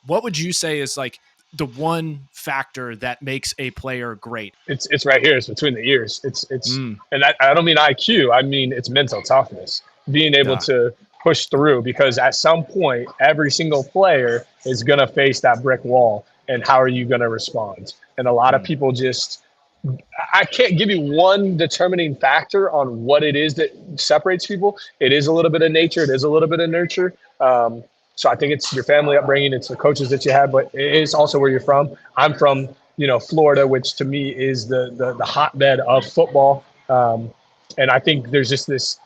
What would you say is like the one factor that makes a player great? It's right here. It's between the ears. It's and I don't mean IQ. I mean it's mental toughness, being able to push through, because at some point every single player is going to face that brick wall, and how are you going to respond? And a lot of people I can't give you one determining factor on what it is that separates people. It is a little bit of nature. It is a little bit of nurture. So I think it's your family upbringing. It's the coaches that you had, but it is also where you're from. I'm from, Florida, which to me is the hotbed of football. And I think there's just this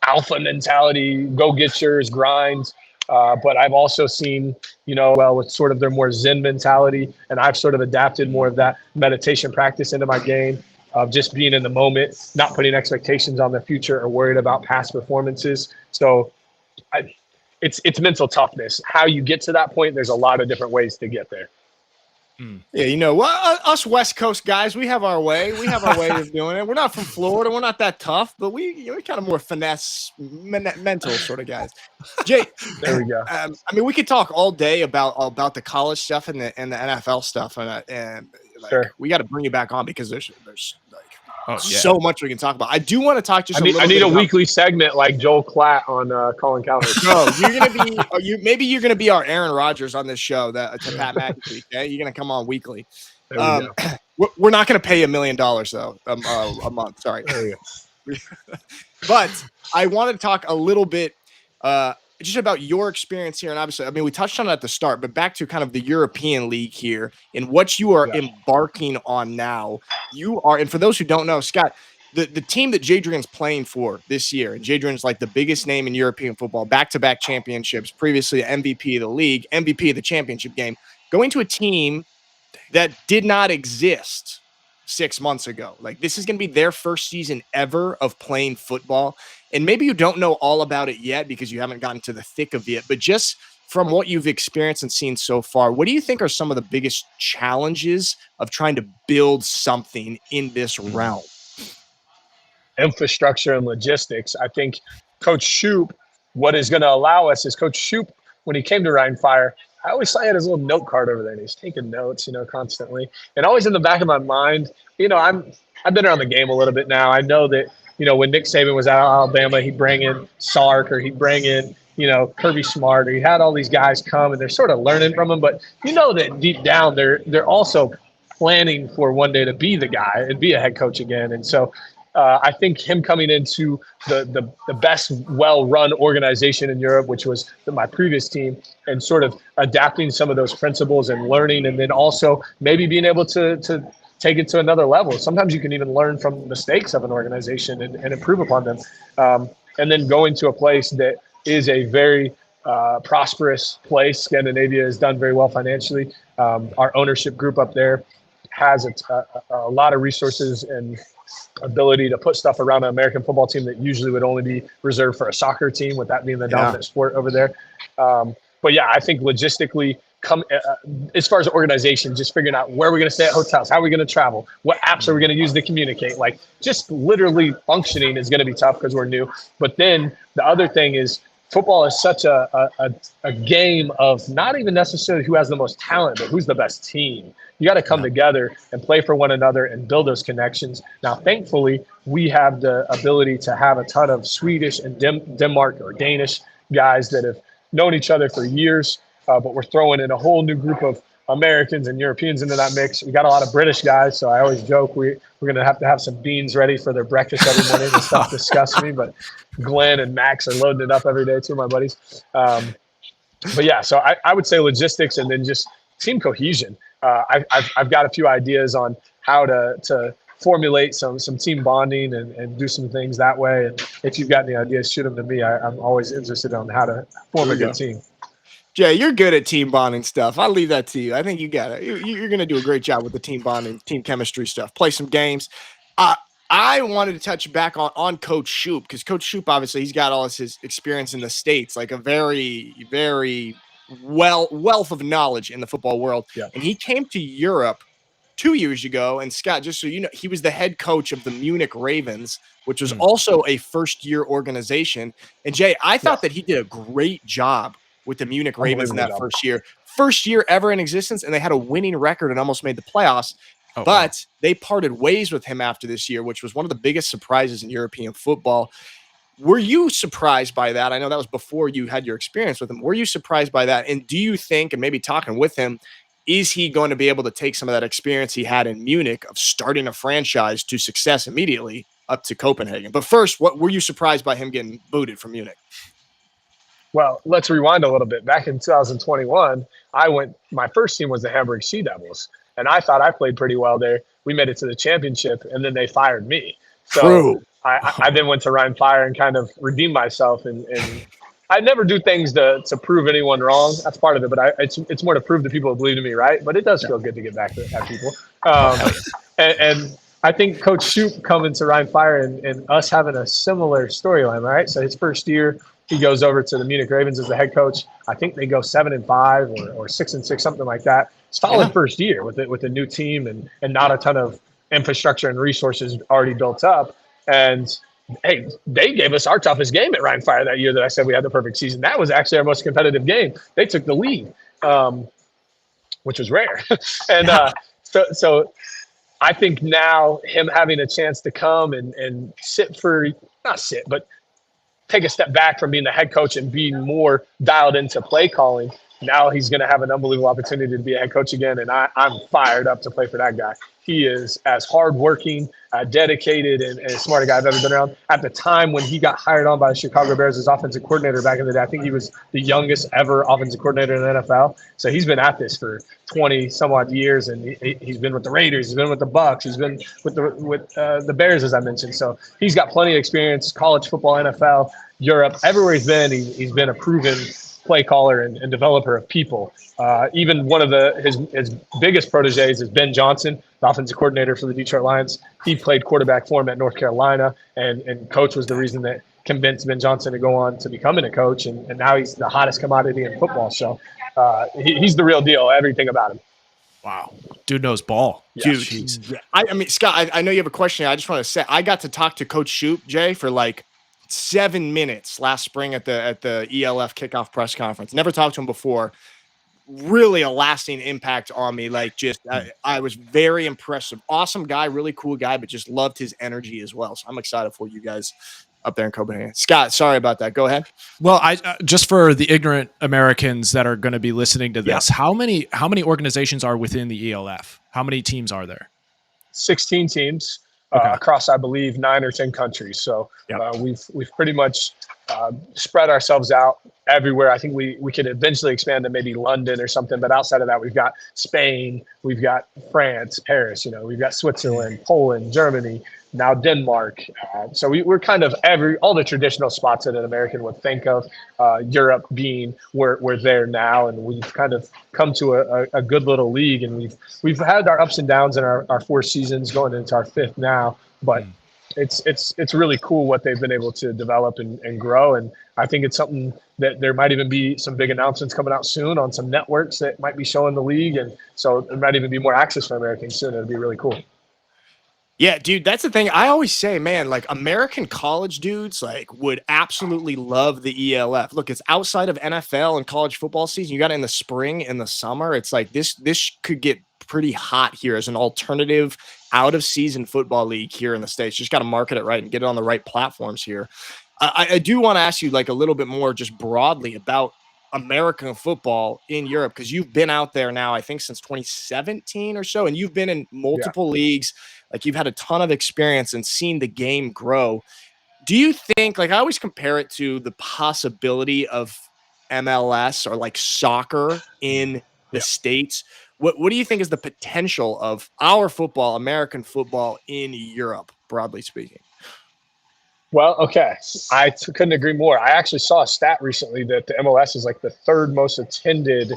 alpha mentality, go get yours, grind. But I've also seen, with sort of their more Zen mentality, and I've sort of adapted more of that meditation practice into my game of just being in the moment, not putting expectations on the future or worried about past performances. So it's mental toughness. How you get to that point, there's a lot of different ways to get there. Yeah, us West Coast guys, we have our way. We have our way of doing it. We're not from Florida. We're not that tough, but we're kind of more finesse, mental sort of guys. Jay, there we go. We could talk all day about the college stuff and the NFL stuff, and sure. We got to bring you back on because there's so much we can talk about. I do want to talk just. I need a weekly segment like Joel Klatt on Colin Cowherd. No, you're gonna be. Maybe you're gonna be our Aaron Rodgers on this show. To Pat McAfee. Okay, you're gonna come on weekly. We're not gonna pay $1 million though a month. Sorry. There we go. But I want to talk a little bit just about your experience here. And obviously, we touched on it at the start, but back to kind of the European League here and what you are embarking on now. You are, and for those who don't know, Scott, the team that Jadrian's playing for this year, and Jadrian's like the biggest name in European football, back-to-back championships, previously MVP of the league, MVP of the championship game, going to a team that did not exist 6 months ago. Like, this is going to be their first season ever of playing football. And maybe you don't know all about it yet because you haven't gotten to the thick of it, but just from what you've experienced and seen so far, what do you think are some of the biggest challenges of trying to build something in this realm? Infrastructure and logistics. I think Coach Shoop, what is going to allow us is Coach Shoop, when he came to Rhine Fire, I always saw he had his little note card over there and he's taking notes, constantly. And always in the back of my mind, I've been around the game a little bit now. I know that, when Nick Saban was at Alabama, he'd bring in Sark or he'd bring in, Kirby Smart, or he had all these guys come and they're sort of learning from him. But that deep down, they're also planning for one day to be the guy and be a head coach again. And so I think him coming into the best well-run organization in Europe, which was my previous team, and sort of adapting some of those principles and learning, and then also maybe being able to take it to another level. Sometimes you can even learn from mistakes of an organization and improve upon them. And then going to a place that is a very prosperous place. Scandinavia has done very well financially. Our ownership group up there has a lot of resources and ability to put stuff around an American football team that usually would only be reserved for a soccer team, with that being the dominant sport over there. But yeah, I think logistically, as far as organization, just figuring out where we're going to stay at hotels, how are we going to travel, what apps are we going to use to communicate, like just literally functioning is going to be tough because we're new. But then the other thing is football is such a game of not even necessarily who has the most talent, but who's the best team. You got to come together and play for one another and build those connections. Now, thankfully, we have the ability to have a ton of Swedish and Denmark or Danish guys that have known each other for years, but we're throwing in a whole new group of Americans and Europeans into that mix. We got a lot of British guys, so I always joke we're going to have some beans ready for their breakfast every morning. This stuff disgusts me, but Glenn and Max are loading it up every day, two of my buddies. But yeah, so I would say logistics and then just team cohesion. I've got a few ideas on how to formulate some team bonding and do some things that way. And if you've got any ideas, shoot them to me. I'm always interested on how to form a good team. Jay, you're good at team bonding stuff. I'll leave that to you. I think you got it. You're going to do a great job with the team bonding, team chemistry stuff. Play some games. I wanted to touch back on Coach Shoop, because Coach Shoop, obviously, he's got all his experience in the States, like a very, very wealth of knowledge in the football world. Yeah. And he came to Europe 2 years ago. And Scott, just so you know, he was the head coach of the Munich Ravens, which was also a first-year organization. And Jay, I thought that he did a great job with the Munich Ravens in that first year ever in existence, and they had a winning record and almost made the playoffs. But they parted ways with him after this year, which was one of the biggest surprises in European football. Were you surprised by that? I know that was before you had your experience with him. Were you surprised by that? And do you think, and maybe talking with him, is he going to be able to take some of that experience he had in Munich of starting a franchise to success immediately up to Copenhagen? But first, what were you surprised by him getting booted from Munich? Well, let's rewind a little bit. Back in 2021, my first team was the Hamburg Sea Devils. And I thought I played pretty well there. We made it to the championship, and then they fired me. So I then went to Rhein Fire and kind of redeemed myself. And I never do things to prove anyone wrong. That's part of it. But it's more to prove to people who believe in me, right? But it does feel good to get back at people. And I think Coach Shoop coming to Rhein Fire and us having a similar storyline, right? So his first year, he goes over to the Munich Ravens as the head coach. I think they go 7-5 or 6-6, something like that. Solid first year with a new team and not a ton of infrastructure and resources already built up. And hey, they gave us our toughest game at Rhein Fire that year that I said we had the perfect season. That was actually our most competitive game. They took the lead, which was rare. And so I think now him having a chance to come and but take a step back from being the head coach and being more dialed into play calling. Now he's going to have an unbelievable opportunity to be a head coach again, and I'm fired up to play for that guy. He is as hardworking, dedicated, and as smart a guy I've ever been around. At the time when he got hired on by the Chicago Bears as offensive coordinator back in the day, I think he was the youngest ever offensive coordinator in the NFL. So he's been at this for 20-some-odd years, and he's been with the Raiders, he's been with the Bucs, he's been with the Bears, as I mentioned. So he's got plenty of experience, college football, NFL, Europe. Everywhere he's been, he's been a proven play caller and developer of people. Even one of his biggest proteges is Ben Johnson, the offensive coordinator for the Detroit Lions. He played quarterback for him at North Carolina, and coach was the reason that convinced Ben Johnson to go on to becoming a coach, and now he's the hottest commodity in football. So he's the real deal, everything about him. Wow. Dude knows ball. Dude. I mean, Scott, I know you have a question. I just want to say, I got to talk to Coach Shoop, Jay, for like 7 minutes last spring at the ELF kickoff press conference. Never talked to him before. Really a lasting impact on me. Like, just I was very impressive. Awesome guy, really cool guy, but just loved his energy as well. So I'm excited for you guys up there in Copenhagen. Scott, sorry about that. Go ahead. Well, I just for the ignorant Americans that are going to be listening to this, how many organizations are within the ELF? How many teams are there? 16 teams. Across, I believe, 9 or 10 countries. So we've pretty much spread ourselves out everywhere. I think we could eventually expand to maybe London or something. But outside of that, we've got Spain, we've got France, Paris, we've got Switzerland, Poland, Germany, now Denmark. So we're kind of all the traditional spots that an American would think of. Europe being we're there now, and we've kind of come to a good little league, and we've had our ups and downs in our 4 seasons, going into our 5th now, but it's really cool what they've been able to develop and grow. And I think it's something that there might even be some big announcements coming out soon on some networks that might be showing the league, and so there might even be more access for Americans soon. It'd be really cool. Yeah, dude, that's the thing. I always say, man, like American college dudes like would absolutely love the ELF. Look, it's outside of NFL and college football season. You got it in the spring and the summer. It's like this could get pretty hot here as an alternative out of season football league here in the States. Just got to market it right and get it on the right platforms here. I do want to ask you like a little bit more just broadly about American football in Europe, because you've been out there now, I think since 2017 or so, and you've been in multiple leagues. Like, you've had a ton of experience and seen the game grow. Do you think, like, I always compare it to the possibility of MLS or like soccer in the States. What do you think is the potential of our football, American football in Europe, broadly speaking? Well, okay. I couldn't agree more. I actually saw a stat recently that the MLS is like the 3rd most attended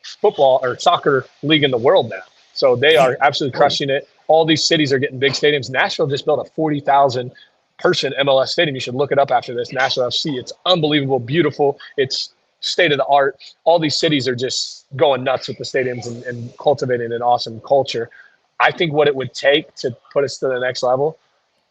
football or soccer league in the world now. So they are absolutely crushing it. all these cities are getting big stadiums. Nashville just built a 40,000 person MLS stadium. You should look it up after this. Nashville FC. It's unbelievable, beautiful. It's state of the art. All these cities are just going nuts with the stadiums and cultivating an awesome culture. I think what it would take to put us to the next level,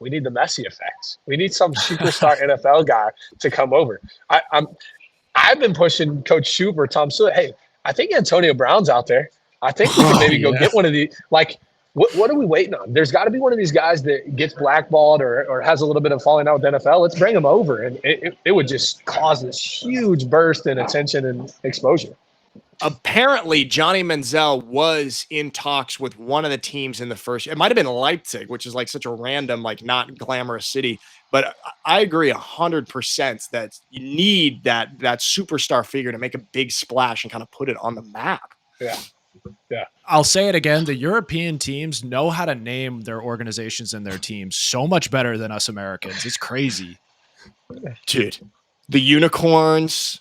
we need the Messi effect. We need some superstar NFL guy to come over. I've been pushing Coach Shoup or Tom Sewell. Hey, I think Antonio Brown's out there. I think we can maybe go get one of these. Like, what are we waiting on? There's got to be one of these guys that gets blackballed or has a little bit of falling out with NFL. Let's bring him over. And it would just cause this huge burst in attention and exposure. Apparently, Johnny Manziel was in talks with one of the teams in the first. It might have been Leipzig, which is like such a random, like not glamorous city. But I agree 100% that you need that superstar figure to make a big splash and kind of put it on the map. Yeah. Yeah. I'll say it again. The European teams know how to name their organizations and their teams so much better than us Americans. It's crazy. Dude, the unicorns.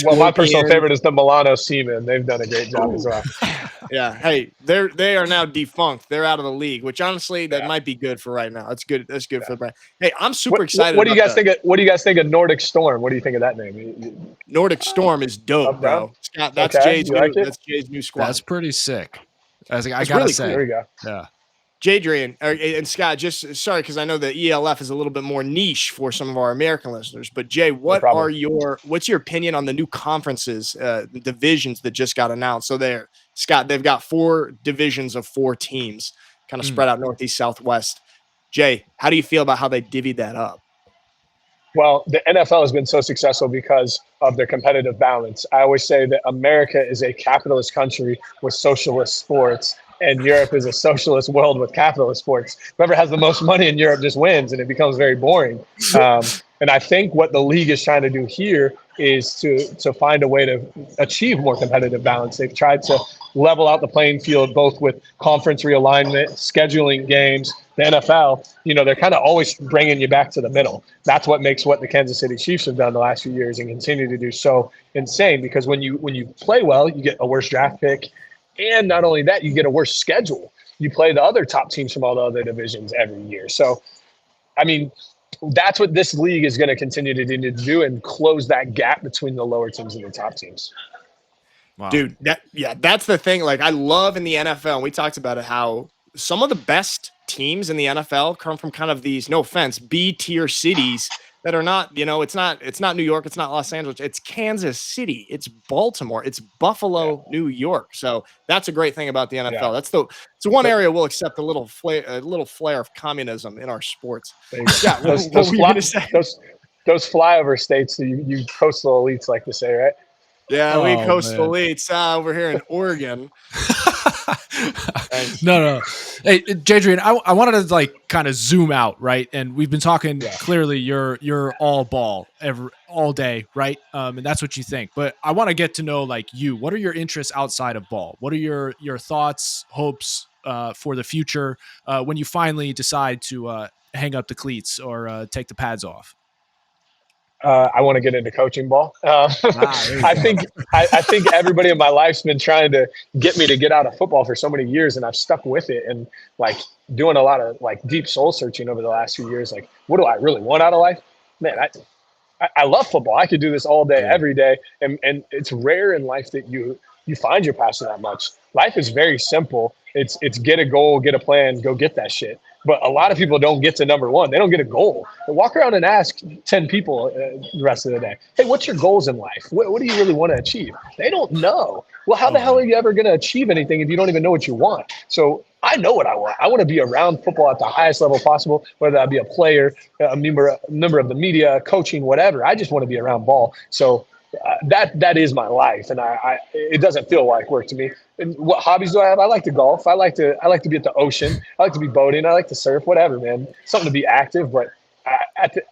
Well, my personal favorite is the Milano Seamen. They've done a great job as well. Yeah. Hey, they are now defunct. They're out of the league, which honestly, that might be good for right now. That's good. That's good for the brand. Hey, I'm super excited. What do you guys think? What do you guys think of Nordic Storm? What do you think of that name? Nordic Storm is dope, bro. Scott, that's okay. That's Jay's new squad. That's pretty sick. I gotta really say, cool. There we go. Yeah. Jadrian and Scott, just sorry because I know the ELF is a little bit more niche for some of our American listeners. But Jay, what's your opinion on the new conferences, the divisions that just got announced? So there, Scott, they've got 4 divisions of 4 teams, kind of spread out northeast, southwest. Jay, how do you feel about how they divvied that up? Well, the NFL has been so successful because of their competitive balance. I always say that America is a capitalist country with socialist sports, and Europe is a socialist world with capitalist sports. Whoever has the most money in Europe just wins, and it becomes very boring. And I think what the league is trying to do here is to find a way to achieve more competitive balance. They've tried to level out the playing field, both with conference realignment, scheduling games. The NFL, they're kind of always bringing you back to the middle. That's what makes what the Kansas City Chiefs have done the last few years and continue to do so insane, because when you play well, you get a worse draft pick. And not only that, you get a worse schedule. You play the other top teams from all the other divisions every year. So, I mean, that's what this league is going to continue to do and close that gap between the lower teams and the top teams. Wow. Dude, that's the thing. Like, I love in the NFL, and we talked about it, how some of the best teams in the NFL come from kind of these, no offense, B-tier cities that are not, it's not New York, it's not Los Angeles, it's Kansas City, it's Baltimore, it's Buffalo, New York. So that's a great thing about the NFL. Yeah. It's the one area we'll accept a little flare of communism in our sports. Yeah, those flyover states that you coastal elites like to say, right? Yeah, we coastal elites over here in Oregon. No. Hey, Jadrian, I wanted to kind of zoom out, right? And we've been talking clearly you're all ball all day, right? And that's what you think. But I want to get to know you. What are your interests outside of ball? What are your thoughts, hopes for the future when you finally decide to hang up the cleats or take the pads off? I want to get into coaching ball. I think everybody in my life's been trying to get me to get out of football for so many years, and I've stuck with it and doing a lot of deep soul searching over the last few years. What do I really want out of life? Man, I love football. I could do this all day, every day, and it's rare in life that you find your passion that much. Life is very simple. It's get a goal, get a plan, go get that shit. But a lot of people don't get to number one. They don't get a goal. They walk around and ask 10 people the rest of the day, hey, what's your goals in life? What do you really want to achieve? They don't know. Well, how the hell are you ever going to achieve anything if you don't even know what you want? So I know what I want. I want to be around football at the highest level possible, whether that be a player, a member of the media, coaching, whatever. I just want to be around ball. So that is my life, and it doesn't feel like work to me. And what hobbies do I have? I like to golf. I like to be at the ocean. I like to be boating. I like to surf. Whatever, man. Something to be active. But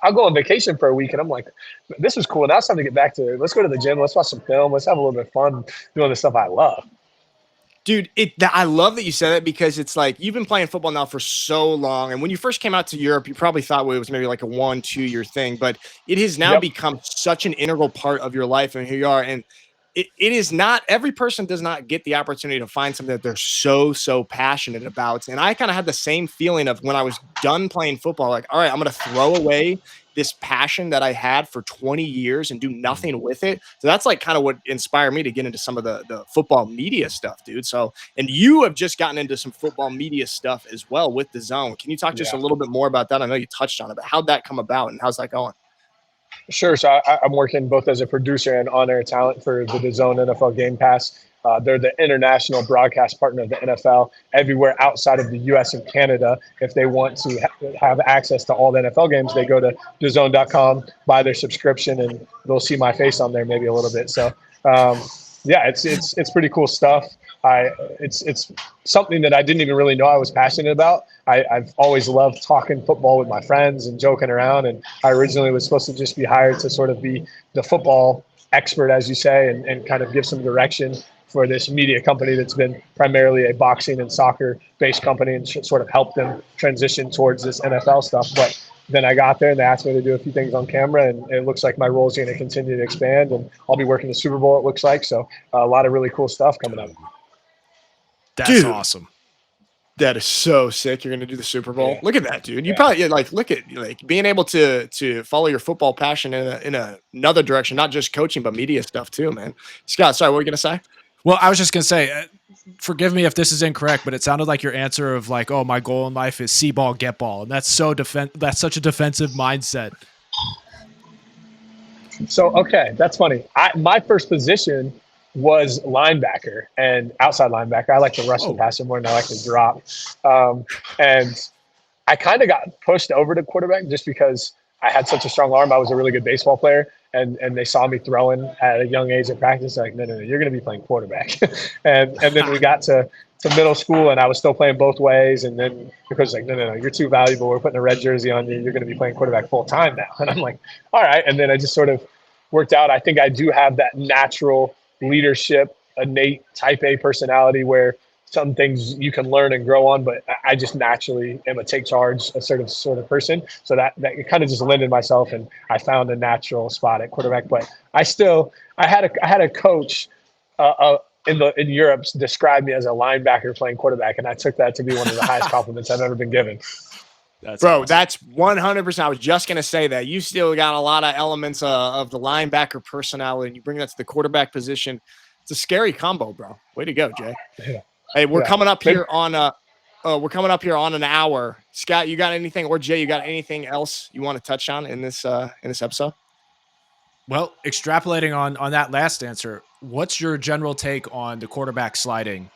I'll go on vacation for a week, and I'm like, this is cool. Now it's time to get back to. Let's go to the gym. Let's watch some film. Let's have a little bit of fun doing the stuff I love. Dude, I love that you said that, because it's you've been playing football now for so long. And when you first came out to Europe, you probably thought it was maybe a 1-2 year thing, but it has now become such an integral part of your life and who you are. And it is not, every person does not get the opportunity to find something that they're so passionate about. And I kind of had the same feeling of when I was done playing football, like, all right, I'm going to throw away this passion that I had for 20 years and do nothing with it. So that's like kind of what inspired me to get into some of the football media stuff, dude. So, and you have just gotten into some football media stuff as well with The Zone. Can you talk just a little bit more about that? I know you touched on it, but how'd that come about and how's that going? Sure. So I'm working both as a producer and on-air talent for the DAZN NFL Game Pass. They're the international broadcast partner of the NFL everywhere outside of the U.S. and Canada. If they want to have access to all the NFL games, they go to DAZN.com, buy their subscription, and they'll see my face on there maybe a little bit. So, it's pretty cool stuff. It's something that I didn't even really know I was passionate about. I've always loved talking football with my friends and joking around. And I originally was supposed to just be hired to sort of be the football expert, as you say, and kind of give some direction for this media company that's been primarily a boxing and soccer based company and sort of help them transition towards this NFL stuff. But then I got there and they asked me to do a few things on camera, and it looks like my role is going to continue to expand, and I'll be working the Super Bowl, it looks like. So a lot of really cool stuff coming up. That's awesome. That is so sick. You're going to do the Super Bowl. Yeah. Look at that, dude. You probably look at being able to follow your football passion in another direction, not just coaching, but media stuff too, man. Scott, sorry, what were you going to say? Well, I was just going to say, forgive me if this is incorrect, but it sounded like your answer of like, oh, my goal in life is see ball, get ball. And that's that's such a defensive mindset. So, okay, that's funny. My first position was linebacker and outside linebacker. I like to rush the passer more than I like to drop. And I kind of got pushed over to quarterback just because I had such a strong arm. I was a really good baseball player, and they saw me throwing at a young age in practice. Like, no, you're going to be playing quarterback. and then we got to middle school, and I was still playing both ways. And then the coach was like, no, you're too valuable. We're putting a red jersey on you. You're going to be playing quarterback full time now. And I'm like, all right. And then I just sort of worked out. I think I do have that natural leadership, innate type A personality where some things you can learn and grow on, but I just naturally am a take charge, a sort of person. So that kind of just lended myself, and I found a natural spot at quarterback. But I had a coach in Europe describe me as a linebacker playing quarterback, and I took that to be one of the highest compliments I've ever been given. That's awesome. That's 100%. I was just going to say that. You still got a lot of elements of the linebacker personality, and you bring that to the quarterback position. It's a scary combo, bro. Way to go, Jay. Yeah. Hey, we're coming up here on an hour. Scott, you got anything, or Jay, you got anything else you want to touch on in this episode? Well, extrapolating on that last answer, what's your general take on the quarterback sliding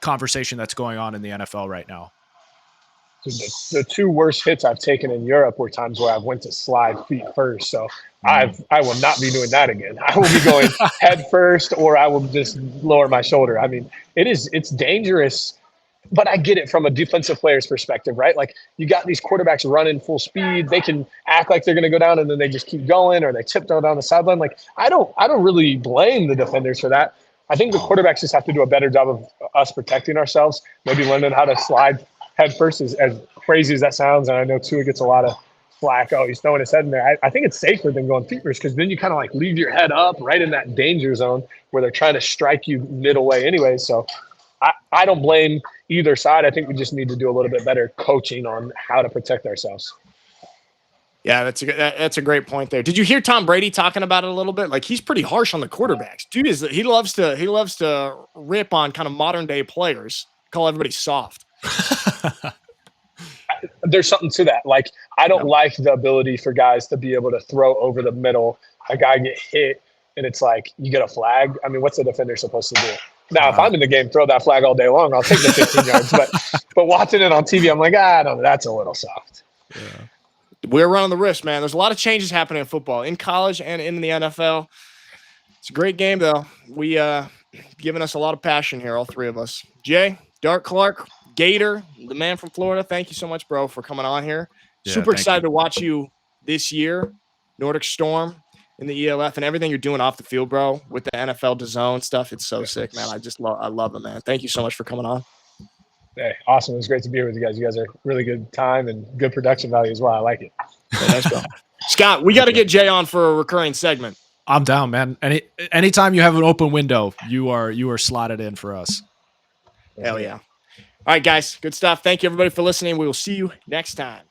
conversation that's going on in the NFL right now? The two worst hits I've taken in Europe were times where I went to slide feet first. So I will not be doing that again. I will be going head first, or I will just lower my shoulder. I mean, it's dangerous, but I get it from a defensive player's perspective, right? Like, you got these quarterbacks running full speed. They can act like they're going to go down, and then they just keep going, or they tiptoe down the sideline. Like, I don't really blame the defenders for that. I think the quarterbacks just have to do a better job of us protecting ourselves, maybe learning how to slide head first, as crazy as that sounds. And I know Tua gets a lot of flack. Oh, he's throwing his head in there. I think it's safer than going feet first, because then you kind of like leave your head up right in that danger zone where they're trying to strike you middle way anyway. So I don't blame either side. I think we just need to do a little bit better coaching on how to protect ourselves. Yeah, that's a great point there. Did you hear Tom Brady talking about it a little bit? Like, he's pretty harsh on the quarterbacks. Dude, he loves to rip on kind of modern day players, call everybody soft. There's something to that. Like, I don't like the ability for guys to be able to throw over the middle, a guy get hit, and it's like, you get a flag. I mean, what's the defender supposed to do? Now, if I'm in the game, throw that flag all day long. I'll take the 15 yards. But watching it on TV, I'm like, no, that's a little soft. Yeah. We're running the risk, man. There's a lot of changes happening in football, in college and in the NFL. It's a great game, though. We giving us a lot of passion here, all three of us. Jay, Dark Clark, Gator, the man from Florida, thank you so much, bro, for coming on here. Yeah, super excited to watch you this year, Nordic Storm in the ELF, and everything you're doing off the field, bro, with the NFL DAZN stuff. It's so sick, man. I love it, man. Thank you so much for coming on. Hey, awesome. It was great to be here with you guys. You guys are really good time and good production value as well. I like it. Yeah, thanks, bro. Scott, we got to get Jay on for a recurring segment. I'm down, man. Anytime you have an open window, you are slotted in for us. Hell yeah. All right, guys. Good stuff. Thank you, everybody, for listening. We will see you next time.